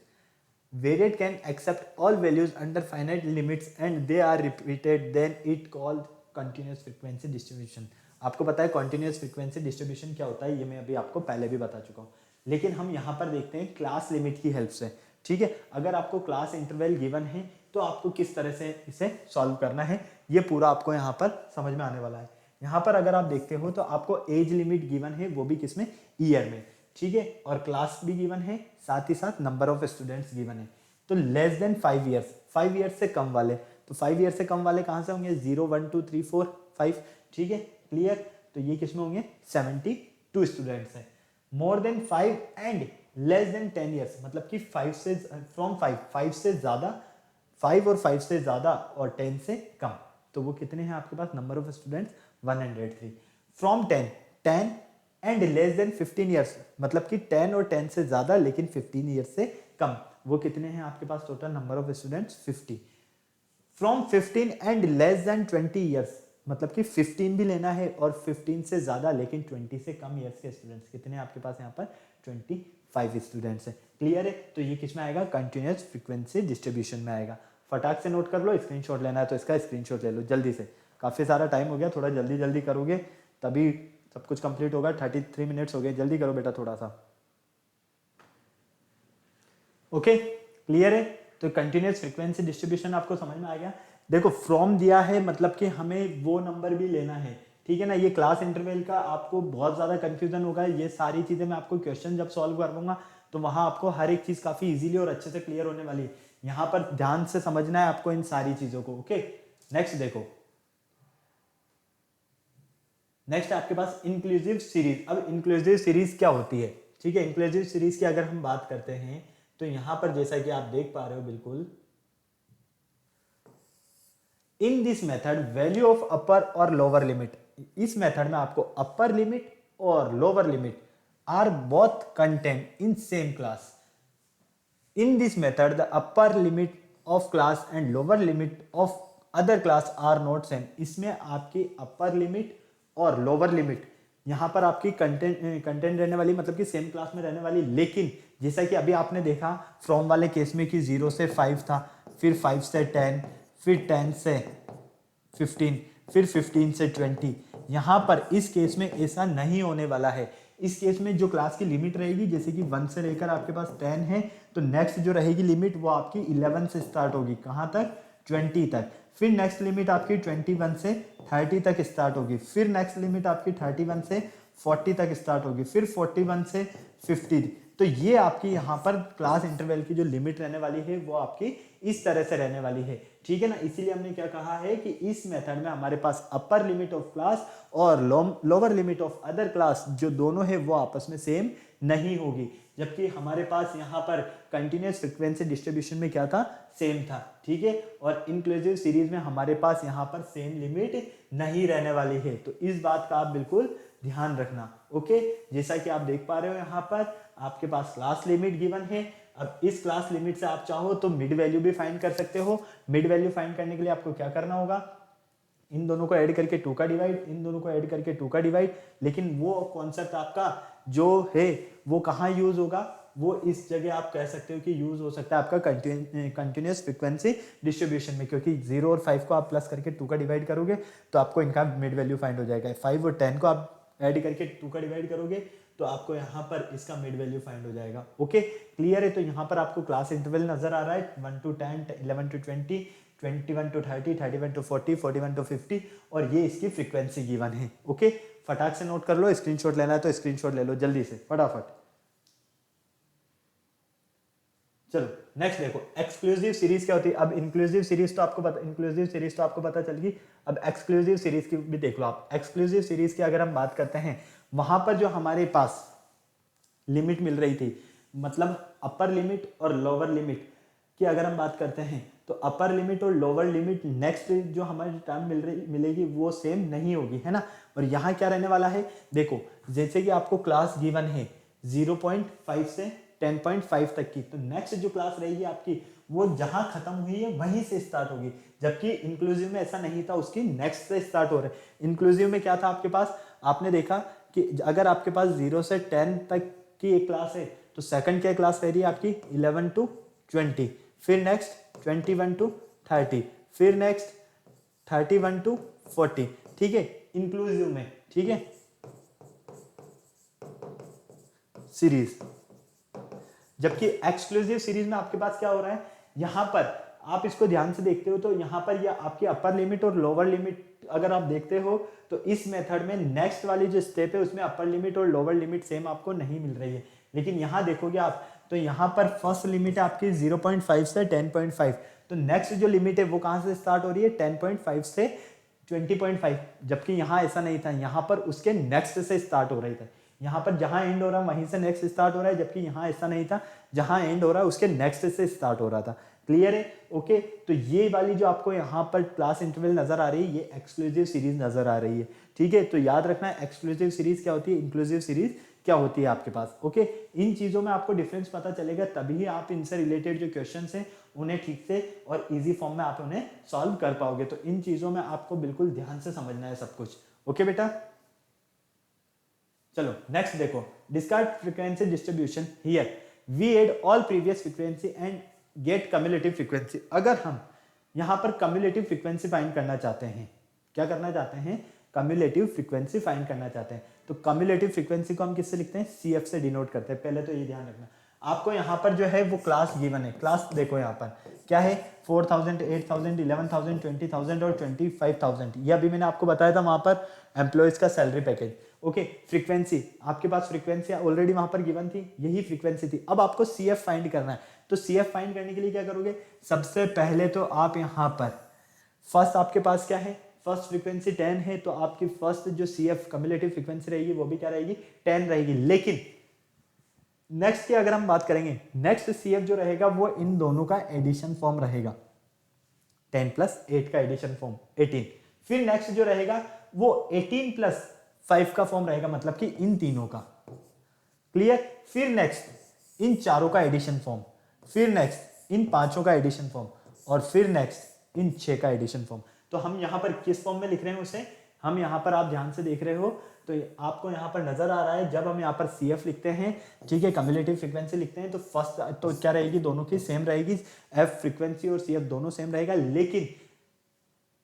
Speaker 1: variate can accept all values under finite limits and they are repeated, then it called continuous frequency distribution. आपको पता है कंटिन्यूअस फ्रीक्वेंसी डिस्ट्रीब्यूशन क्या होता है, ये मैं अभी आपको पहले भी बता चुका हूँ, लेकिन हम यहाँ पर देखते हैं क्लास लिमिट की हेल्प से। ठीक है, अगर आपको क्लास इंटरवल गिवन है तो आपको किस तरह से इसे सॉल्व करना है ये पूरा आपको यहाँ पर समझ में आने वाला है। यहाँ पर अगर आप देखते हो तो आपको एज लिमिट गिवन है, वो भी किसमें, ईयर में। ठीक है, और क्लास भी गिवन है, साथ ही साथ नंबर ऑफ स्टूडेंट्स गिवन है। तो लेस देन 5 ईयर्स, 5 ईयर्स से कम वाले, तो 5 ईयर्स से कम वाले कहाँ से होंगे, 0 1 2 3 4 5। ठीक है, क्लियर? तो ये किसमें होंगे, 72 स्टूडेंट्स है। More than 5 and less then 10 years, मतलब कि 5 से फ्रॉम 5 से ज्यादा, 5 और 5 से ज्यादा और 10 से कम, तो वो कितने हैं आपके पास, number of students 103। From 10 and less than 15 years, मतलब कि 10 और 10 से ज्यादा लेकिन 15 ईयर्स से कम, वो कितने हैं आपके पास total number of students 50। From 15 and less than 20 years, मतलब कि 15 भी लेना है और 15 से ज्यादा लेकिन 20 से कम ईयर्स के स्टूडेंट्स कितने हैं आपके पास यहाँ पर, 25 स्टूडेंट्स है। क्लियर है? तो ये किस में आएगा, कंटिन्यूअस फ्रीक्वेंसी डिस्ट्रीब्यूशन में आएगा। फटाक से नोट कर लो, स्क्रीनशॉट लेना है तो इसका स्क्रीनशॉट ले लो जल्दी से, काफी सारा टाइम हो गया, थोड़ा जल्दी जल्दी करोगे तभी सब कुछ कंप्लीट होगा। 33 मिनट्स हो गए, जल्दी करो बेटा थोड़ा सा। ओके, क्लियर है? तो कंटिन्यूअस फ्रीक्वेंसी डिस्ट्रीब्यूशन आपको समझ में आ गया। देखो फ्रॉम दिया है मतलब कि हमें वो नंबर भी लेना है, ठीक है ना। ये क्लास इंटरवल का आपको बहुत ज्यादा कंफ्यूजन होगा, ये सारी चीजें मैं आपको क्वेश्चन जब सॉल्व करवाऊंगा तो वहां आपको हर एक चीज काफी इजीली और अच्छे से क्लियर होने वाली है। यहां पर ध्यान से समझना है आपको इन सारी चीजों को। ओके, नेक्स्ट देखो, नेक्स्ट आपके पास इंक्लूसिव सीरीज। अब इंक्लूसिव सीरीज क्या होती है, ठीक है। इंक्लूसिव सीरीज की अगर हम बात करते हैं तो यहां पर जैसा कि आप देख पा रहे हो बिल्कुल, in this method value of upper और लोअर लिमिट, इस मेथड में आपको अपर लिमिट और lower limit are both content in same class. In this method the upper limit of class and lower limit of other class are not same. इसमें आपकी upper limit और lower limit यहां पर आपकी content रहने वाली, मतलब कि सेम क्लास में रहने वाली, लेकिन जैसा कि अभी आपने देखा फ्रॉम वाले केस में कि 0 से 5 था, फिर 5 से 10, फिर 10 से 15, फिर 15 से 20। यहां पर इस केस में ऐसा नहीं होने वाला है। इस केस में जो क्लास की लिमिट रहेगी, जैसे कि 1 से लेकर आपके पास 10 है, तो नेक्स्ट जो रहेगी लिमिट वो आपकी 11 से स्टार्ट होगी, कहां तक, 20 तक। फिर नेक्स्ट लिमिट आपकी 21 से 30 तक स्टार्ट होगी, फिर नेक्स्ट लिमिट आपकी 31 से 40 तक स्टार्ट होगी, फिर 41 से 50। तो ये आपकी यहाँ पर क्लास इंटरवल की जो लिमिट रहने वाली है वो आपकी इस तरह से रहने वाली है, ठीक है ना। इसीलिए हमने क्या कहा है कि इस मेथड में हमारे पास अपर लिमिट ऑफ क्लास और lower limit of other class जो दोनों है वो आपस में सेम नहीं होगी। जबकि हमारे पास यहाँ पर कंटिन्यूस फ्रीक्वेंसी डिस्ट्रीब्यूशन में क्या था, सेम था, ठीक है। और इंक्लूसिव सीरीज में हमारे पास यहाँ पर सेम लिमिट नहीं रहने वाली है, तो इस बात का आप बिल्कुल ध्यान रखना, ओके। जैसा कि आप देख पा रहे हो यहाँ पर आपके पास क्लास लिमिट गिवन है। अब इस क्लास लिमिट से आप चाहो तो मिड वैल्यू भी फाइंड कर सकते हो। मिड वैल्यू फाइंड करने के लिए आपको क्या करना होगा, इन दोनों को ऐड करके 2 का डिवाइड, इन दोनों को ऐड करके 2 का डिवाइड। लेकिन वो कॉन्सेप्ट आपका जो है वो कहाँ यूज होगा, वो इस जगह आप कह सकते हो कि यूज हो सकता है आपका कंटिन्यूस फ्रीक्वेंसी डिस्ट्रीब्यूशन में, क्योंकि 0 और 5 को आप प्लस करके 2 का डिवाइड करोगे तो आपको इनका मिड वैल्यू फाइंड हो जाएगा। 5 और 10 को आप ऐड करके 2 का डिवाइड करोगे तो आपको यहाँ पर इसका मिड वैल्यू फाइंड हो जाएगा, ओके। क्लियर है। तो यहाँ पर आपको क्लास इंटरवल नजर आ रहा है 1 to 10, 11 to 20, 21 to 30, 31 to 40, 41 to 50, और ये इसकी फ्रीक्वेंसी गिवन है, ओके। फटाक से नोट कर लो, स्क्रीनशॉट लेना है तो स्क्रीनशॉट ले लो जल्दी से फटाफट। चलो नेक्स्ट देखो, एक्सक्लूसिव सीरीज क्या होती है। अब इंक्लूसिव सीरीज तो आपको पता, इंक्लूसिव सीरीज तो आपको पता चल गई। अब एक्सक्लूसिव सीरीज की भी देख लो आप। एक्सक्लूसिव सीरीज की अगर हम बात करते हैं, वहां पर जो हमारे पास लिमिट मिल रही थी, मतलब अपर लिमिट और लोअर लिमिट की अगर हम बात करते हैं, तो अपर लिमिट और लोअर लिमिट नेक्स्ट जो हमारी टर्म मिलेगी वो सेम नहीं होगी, है ना। और यहाँ क्या रहने वाला है, देखो जैसे कि आपको क्लास गिवन है 0.5 से 10.5 तक की, तो नेक्स्ट जो क्लास रहेगी आपकी वो जहां खत्म हुई है वहीं से स्टार्ट होगी। जबकि इंक्लूसिव में ऐसा नहीं था, उसकी नेक्स्ट से स्टार्ट हो रहा है। इंक्लूसिव में क्या था आपके पास, आपने देखा कि अगर आपके पास 0 से 10 तक की एक क्लास है तो सेकंड क्या क्लास रह रही है आपकी 11 to 20, फिर नेक्स्ट 21 to 30, फिर नेक्स्ट 31 to 40, ठीक है, इंक्लूसिव में, ठीक है, सीरीज। जबकि एक्सक्लूसिव सीरीज में आपके पास क्या हो रहा है, यहां पर आप इसको ध्यान से देखते हो तो यहां पर यह आपकी अपर लिमिट और लोअर लिमिट अगर आप देखते हो तो इस मेथड में नेक्स्ट वाली जो स्टेप है उसमें अपर लिमिट और लोअर लिमिट सेम आपको नहीं मिल रही है। लेकिन यहां देखोगे आप तो यहां पर फर्स्ट लिमिट है आपकी 0.5 से 10.5, तो नेक्स्ट जो लिमिट है वो कहां से स्टार्ट हो रही है 10.5 से 20.5, जबकि यहां ऐसा नहीं था, यहां पर उसके नेक्स्ट से स्टार्ट हो रही था। यहाँ पर जहां एंड हो रहा है वहीं से नेक्स्ट स्टार्ट हो रहा है, जबकि यहाँ ऐसा नहीं था, जहां एंड हो रहा है उसके नेक्स्ट से स्टार्ट हो रहा था। क्लियर है, ओके। तो ये वाली जो आपको यहाँ पर क्लास इंटरवल नजर आ रही है ये एक्सक्लूसिव सीरीज नजर आ रही है, ठीक है। तो याद रखना एक्सक्लूसिव सीरीज क्या होती है, इंक्लूसिव सीरीज क्या होती है आपके पास, ओके। इन चीजों में आपको डिफरेंस पता चलेगा, तभी आप इनसे रिलेटेड जो क्वेश्चन है उन्हें ठीक से और इजी फॉर्म में आप उन्हें सॉल्व कर पाओगे। तो इन चीजों में आपको बिल्कुल ध्यान से समझना है सब कुछ, ओके बेटा। चलो नेक्स्ट देखो, discard frequency distribution here we add all previous frequency and get cumulative frequency. अगर हम यहां पर कम्युलेटिव फ्रीक्वेंसी फाइंड करना चाहते हैं, क्या करना चाहते हैं, कम्युलेटिव फ्रीक्वेंसी फाइंड करना चाहते हैं, तो कम्युलेटिव फ्रीक्वेंसी को हम किससे लिखते हैं, CF से डिनोट करते हैं। पहले तो ये ध्यान रखना, आपको यहाँ पर जो है वो क्लास गिवन है। क्लास देखो यहाँ पर क्या है 4000, 8000, 11000, 20000 और 25000। ये अभी मैंने आपको बताया था वहां पर एम्प्लॉयज का सैलरी पैकेज, ओके। फ्रीक्वेंसी आपके पास फ्रीक्वेंसी ऑलरेडी वहां पर गिवन थी, यही फ्रीक्वेंसी थी। अब आपको CF फाइंड करना है, तो CF फाइंड करने के लिए क्या करोगे, सबसे पहले तो आप यहाँ पर फर्स्ट आपके पास क्या है, फर्स्ट फ्रीक्वेंसी 10 है, तो आपकी फर्स्ट जो CF कम्युलेटिव फ्रीक्वेंसी रहेगी वो भी क्या रहेगी 10 रहेगी। लेकिन नेक्स्ट की अगर हम बात करेंगे, नेक्स्ट CF जो रहेगा वो इन दोनों का एडिशन फॉर्म रहेगा, 10 + 8 का एडिशन फॉर्म 18। फिर नेक्स्ट जो रहेगा वो 18 + 5 का फॉर्म रहेगा, मतलब कि इन तीनों का, क्लियर। फिर नेक्स्ट इन चारों का एडिशन फॉर्म, फिर नेक्स्ट इन पांचों का एडिशन फॉर्म, और फिर नेक्स्ट इन 6 का एडिशन फॉर्म। तो हम यहाँ पर किस फॉर्म में लिख रहे हैं उसे, हम यहाँ पर आप ध्यान से देख रहे हो तो आपको यहाँ पर नजर आ रहा है, जब हम यहाँ पर CF लिखते हैं, ठीक है, कम्युलेटिव फ्रीक्वेंसी लिखते हैं, तो फर्स्ट तो क्या रहेगी, दोनों की सेम रहेगी, F फ्रीक्वेंसी और CF दोनों सेम रहेगा। लेकिन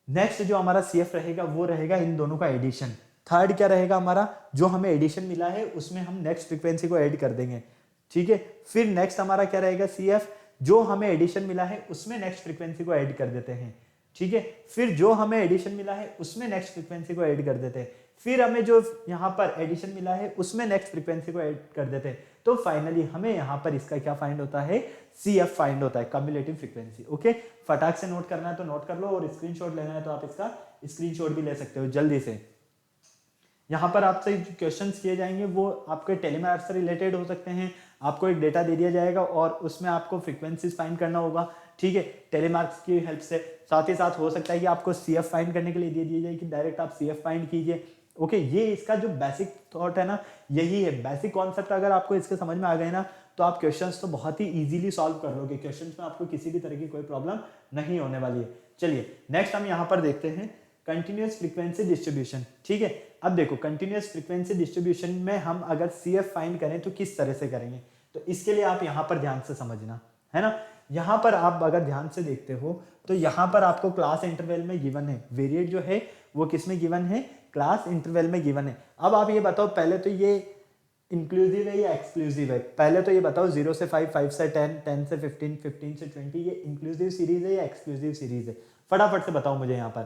Speaker 1: नेक्स्ट जो हमारा CF रहेगा वो रहेगा इन दोनों का एडिशन। थर्ड क्या रहेगा हमारा, जो हमें एडिशन मिला है उसमें हम नेक्स्ट फ्रीक्वेंसी को ऐड कर देंगे, ठीक है। फिर नेक्स्ट हमारा क्या रहेगा CF, जो हमें एडिशन मिला है उसमें नेक्स्ट फ्रीक्वेंसी को ऐड कर देते हैं, ठीक है। फिर जो हमें एडिशन मिला है उसमें नेक्स्ट फ्रीक्वेंसी को ऐड कर देते हैं, फिर हमें जो यहाँ पर एडिशन मिला है उसमें नेक्स्ट फ्रीक्वेंसी को ऐड कर देते हैं। तो फाइनली हमें यहाँ पर इसका क्या फाइंड होता है, CF फाइंड होता है, कम्युलेटिव फ्रीक्वेंसी, ओके। फटाक से नोट करना है तो नोट कर लो, और स्क्रीनशॉट लेना है तो आप इसका स्क्रीनशॉट भी ले सकते हो जल्दी से। यहाँ पर आपसे जो क्वेश्चंस किए जाएंगे वो आपके टेलीमैथ से रिलेटेड हो सकते हैं, आपको एक डेटा दे दिया जाएगा और उसमें आपको फ्रीक्वेंसीज फाइंड करना होगा, ठीक है, टेलीमार्क्स की हेल्प से। साथ ही साथ हो सकता है कि आपको CF फाइंड करने के लिए दे दिया जाए कि डायरेक्ट आप CF फाइंड कीजिए। ओके, ये इसका जो बेसिक थॉट है ना, यही है बेसिक कॉन्सेप्ट। अगर आपको इसके समझ में आ गए ना, तो आप क्वेश्चंस तो बहुत ही इजीली सॉल्व कर लोगे। क्वेश्चंस में आपको किसी भी तरह की कोई प्रॉब्लम नहीं होने वाली है। चलिए नेक्स्ट हम यहाँ पर देखते हैं कंटिन्यूअस फ्रीक्वेंसी डिस्ट्रीब्यूशन, ठीक है। अब देखो कंटिन्यूअस फ्रीक्वेंसी डिस्ट्रीब्यूशन में हम अगर CF फाइंड करें तो किस तरह से करेंगे, तो इसके लिए आप यहाँ पर ध्यान से समझना है ना। यहाँ पर आप अगर ध्यान से देखते हो तो यहाँ पर आपको क्लास इंटरवल में गिवन है, वेरिएट जो है वो किस में गिवन है, क्लास इंटरवल में गिवन है। अब आप ये बताओ पहले तो ये इंक्लूसिव है या एक्सक्लूसिव है, पहले तो ये बताओ 0 से 5, 5 से 10, 10 से 15, 15 से 20, ये इंक्लूसिव सीरीज है या एक्सक्लूसिव सीरीज है, फटाफट से बताओ मुझे यहाँ पर।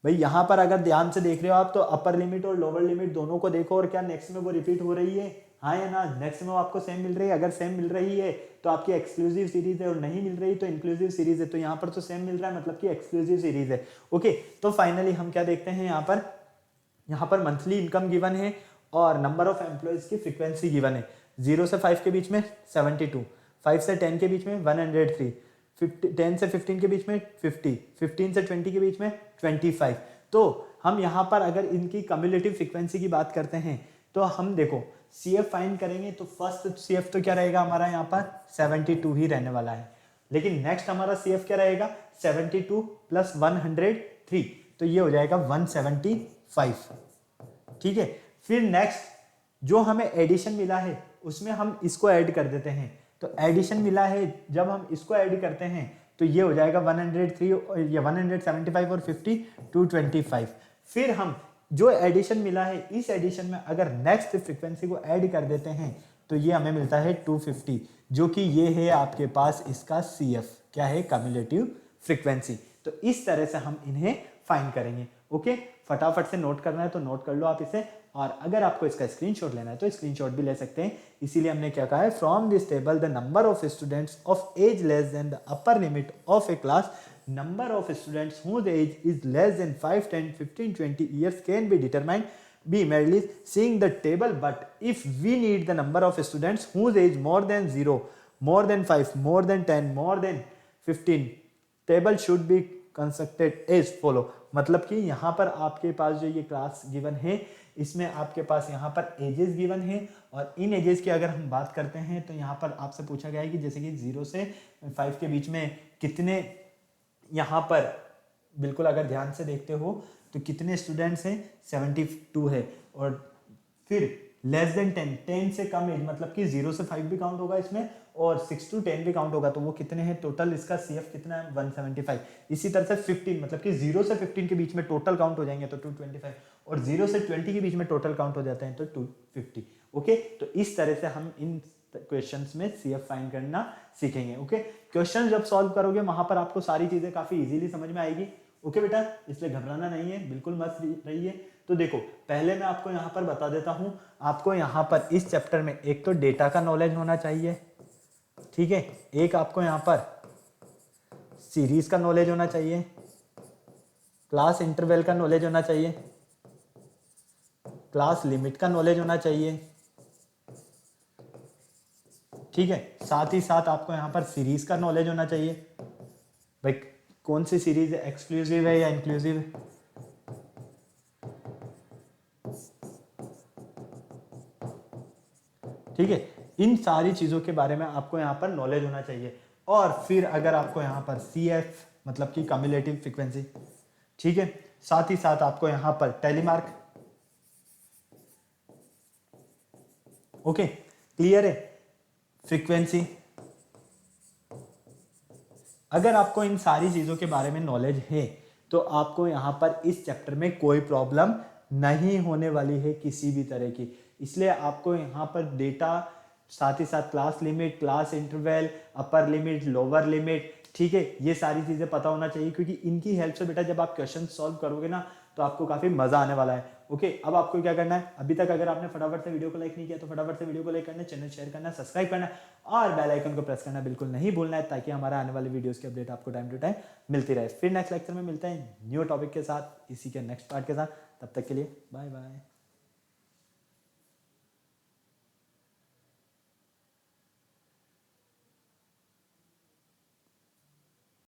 Speaker 1: भाई यहाँ पर अगर ध्यान से देख रहे हो आप तो अपर लिमिट और लोअर लिमिट दोनों को देखो, और क्या नेक्स्ट में वो रिपीट हो रही है, हाँ या ना, नेक्स्ट में आपको सेम मिल रही है। अगर सेम मिल रही है तो आपकी एक्सक्लूसिव सीरीज है, और नहीं मिल रही तो इंक्लूसिव सीरीज है। तो यहाँ पर तो सेम मिल रहा है मतलब कि एक्सक्लूसिव सीरीज है। ओके, तो फाइनली हम क्या देखते हैं यहाँ पर मंथली इनकम गिवन है और नंबर ऑफ एम्प्लॉयज की फ्रीक्वेंसी गिवन है। 0 से 5 के बीच में 72, 5 से 10 के बीच में 103, 10 से 15 के बीच में 50, 15 से 20 के बीच में 25। तो हम यहाँ पर अगर इनकी कम्युलेटिव फ्रीक्वेंसी की बात करते हैं तो हम देखो CF फाइंड करेंगे तो फर्स्ट CF तो क्या रहेगा हमारा यहाँ पर 72 ही रहने वाला है। लेकिन नेक्स्ट हमारा CF क्या रहेगा 72 प्लस 103, तो ये हो जाएगा 175, ठीक है। फिर नेक्स्ट जो हमें एडिशन मिला है उसमें हम इसको ऐड कर देते हैं, तो एडिशन मिला है जब हम इसको ऐड करते हैं तो ये हो जाएगा 103 और ये 175 और 50 225। फिर हम जो एडिशन मिला है इस एडिशन में अगर नेक्स्ट फ्रीक्वेंसी को ऐड कर देते हैं तो ये हमें मिलता है 250, जो कि ये है आपके पास इसका CF क्या है, कम्युलेटिव फ्रीक्वेंसी। तो इस तरह से हम इन्हें फाइंड करेंगे। ओके, फटाफट से नोट करना है तो नोट कर लो आप इसे, और अगर आपको इसका स्क्रीनशॉट लेना है तो स्क्रीनशॉट भी ले सकते हैं। इसीलिए हमने क्या कहा है, from this table the number of students of age less than the upper limit of a class, number of students whose age is less than 5, 10, 15, 20 years can be determined be merely seeing the table. But if we need the number of students whose age more than 0, more than 5, more than 10, more than 15, table should be constructed as follow। मतलब कि यहाँ पर आपके पास जो ये class given है इसमें आपके पास यहाँ पर एजेस गिवन है, और इन एजेस की अगर हम बात करते हैं तो यहाँ पर आपसे पूछा गया है कि जैसे कि 0 से 5 के बीच में कितने, यहाँ पर बिल्कुल अगर ध्यान से देखते हो तो कितने स्टूडेंट्स हैं 72 है, और फिर लेस देन 10, 10 से कम एज मतलब कि 0 से 5 भी काउंट होगा इसमें और 6 to 10 भी काउंट होगा, तो वो कितने हैं टोटल, इसका CF कितना है 175। इसी तरह से 15 मतलब कि 0 से 15 के बीच में टोटल काउंट हो जाएंगे तो 225, और 0 से 20 के बीच में टोटल काउंट हो जाते हैं तो 250। ओके, तो इस तरह से हम इन क्वेश्चंस में CF फाइंड करना सीखेंगे। ओके, क्वेश्चन जब सॉल्व करोगे वहां पर आपको सारी चीजें काफी इजीली समझ में आएगी। ओके बेटा, इसलिए घबराना नहीं है, बिल्कुल मत रहिए। तो देखो पहले मैं आपको यहाँ पर बता देता हूँ, आपको यहाँ पर इस चैप्टर में एक तो डेटा का नॉलेज होना चाहिए, ठीक है, एक आपको यहाँ पर सीरीज का नॉलेज होना चाहिए, क्लास इंटरवल का नॉलेज होना चाहिए, क्लास लिमिट का नॉलेज होना चाहिए, ठीक है। साथ ही साथ आपको यहाँ पर सीरीज का नॉलेज होना चाहिए, भाई कौन सी सीरीज है, एक्सक्लूसिव है या इंक्लूसिव है। ठीक है, इन सारी चीजों के बारे में आपको यहाँ पर नॉलेज होना चाहिए। और फिर अगर आपको यहाँ पर CF मतलब कि कम्युलेटिव फ्रीक्वेंसी, ठीक है, साथ ही साथ आपको यहाँ पर टेलीमार्क। ओके, क्लियर है, फ्रीक्वेंसी। अगर आपको इन सारी चीजों के बारे में नॉलेज है तो आपको यहाँ पर इस चैप्टर में कोई प्रॉब्लम नहीं होने वाली है किसी भी तरह की। इसलिए आपको यहाँ पर डेटा, साथ ही साथ class limit, class interval, upper limit, lower limit, ठीक है, ये सारी चीजें पता होना चाहिए, क्योंकि इनकी हेल्प से बेटा जब आप क्वेश्चन सॉल्व करोगे ना तो आपको काफी मजा आने वाला है। ओके, अब आपको क्या करना है, अभी तक अगर आपने फटाफट से वीडियो को लाइक नहीं किया तो फटाफट से वीडियो को लाइक करना, चैनल शेयर करना, सब्सक्राइब करना और बेल आइकन को प्रेस करना बिल्कुल नहीं भूलना है, ताकि हमारा आने वाले वीडियोस की अपडेट आपको टाइम टू टाइम मिलती रहे। फिर नेक्स्ट लेक्चर में मिलते हैं न्यू टॉपिक के साथ, इसी के नेक्स्ट पार्ट के साथ। तब तक के लिए बाय बाय।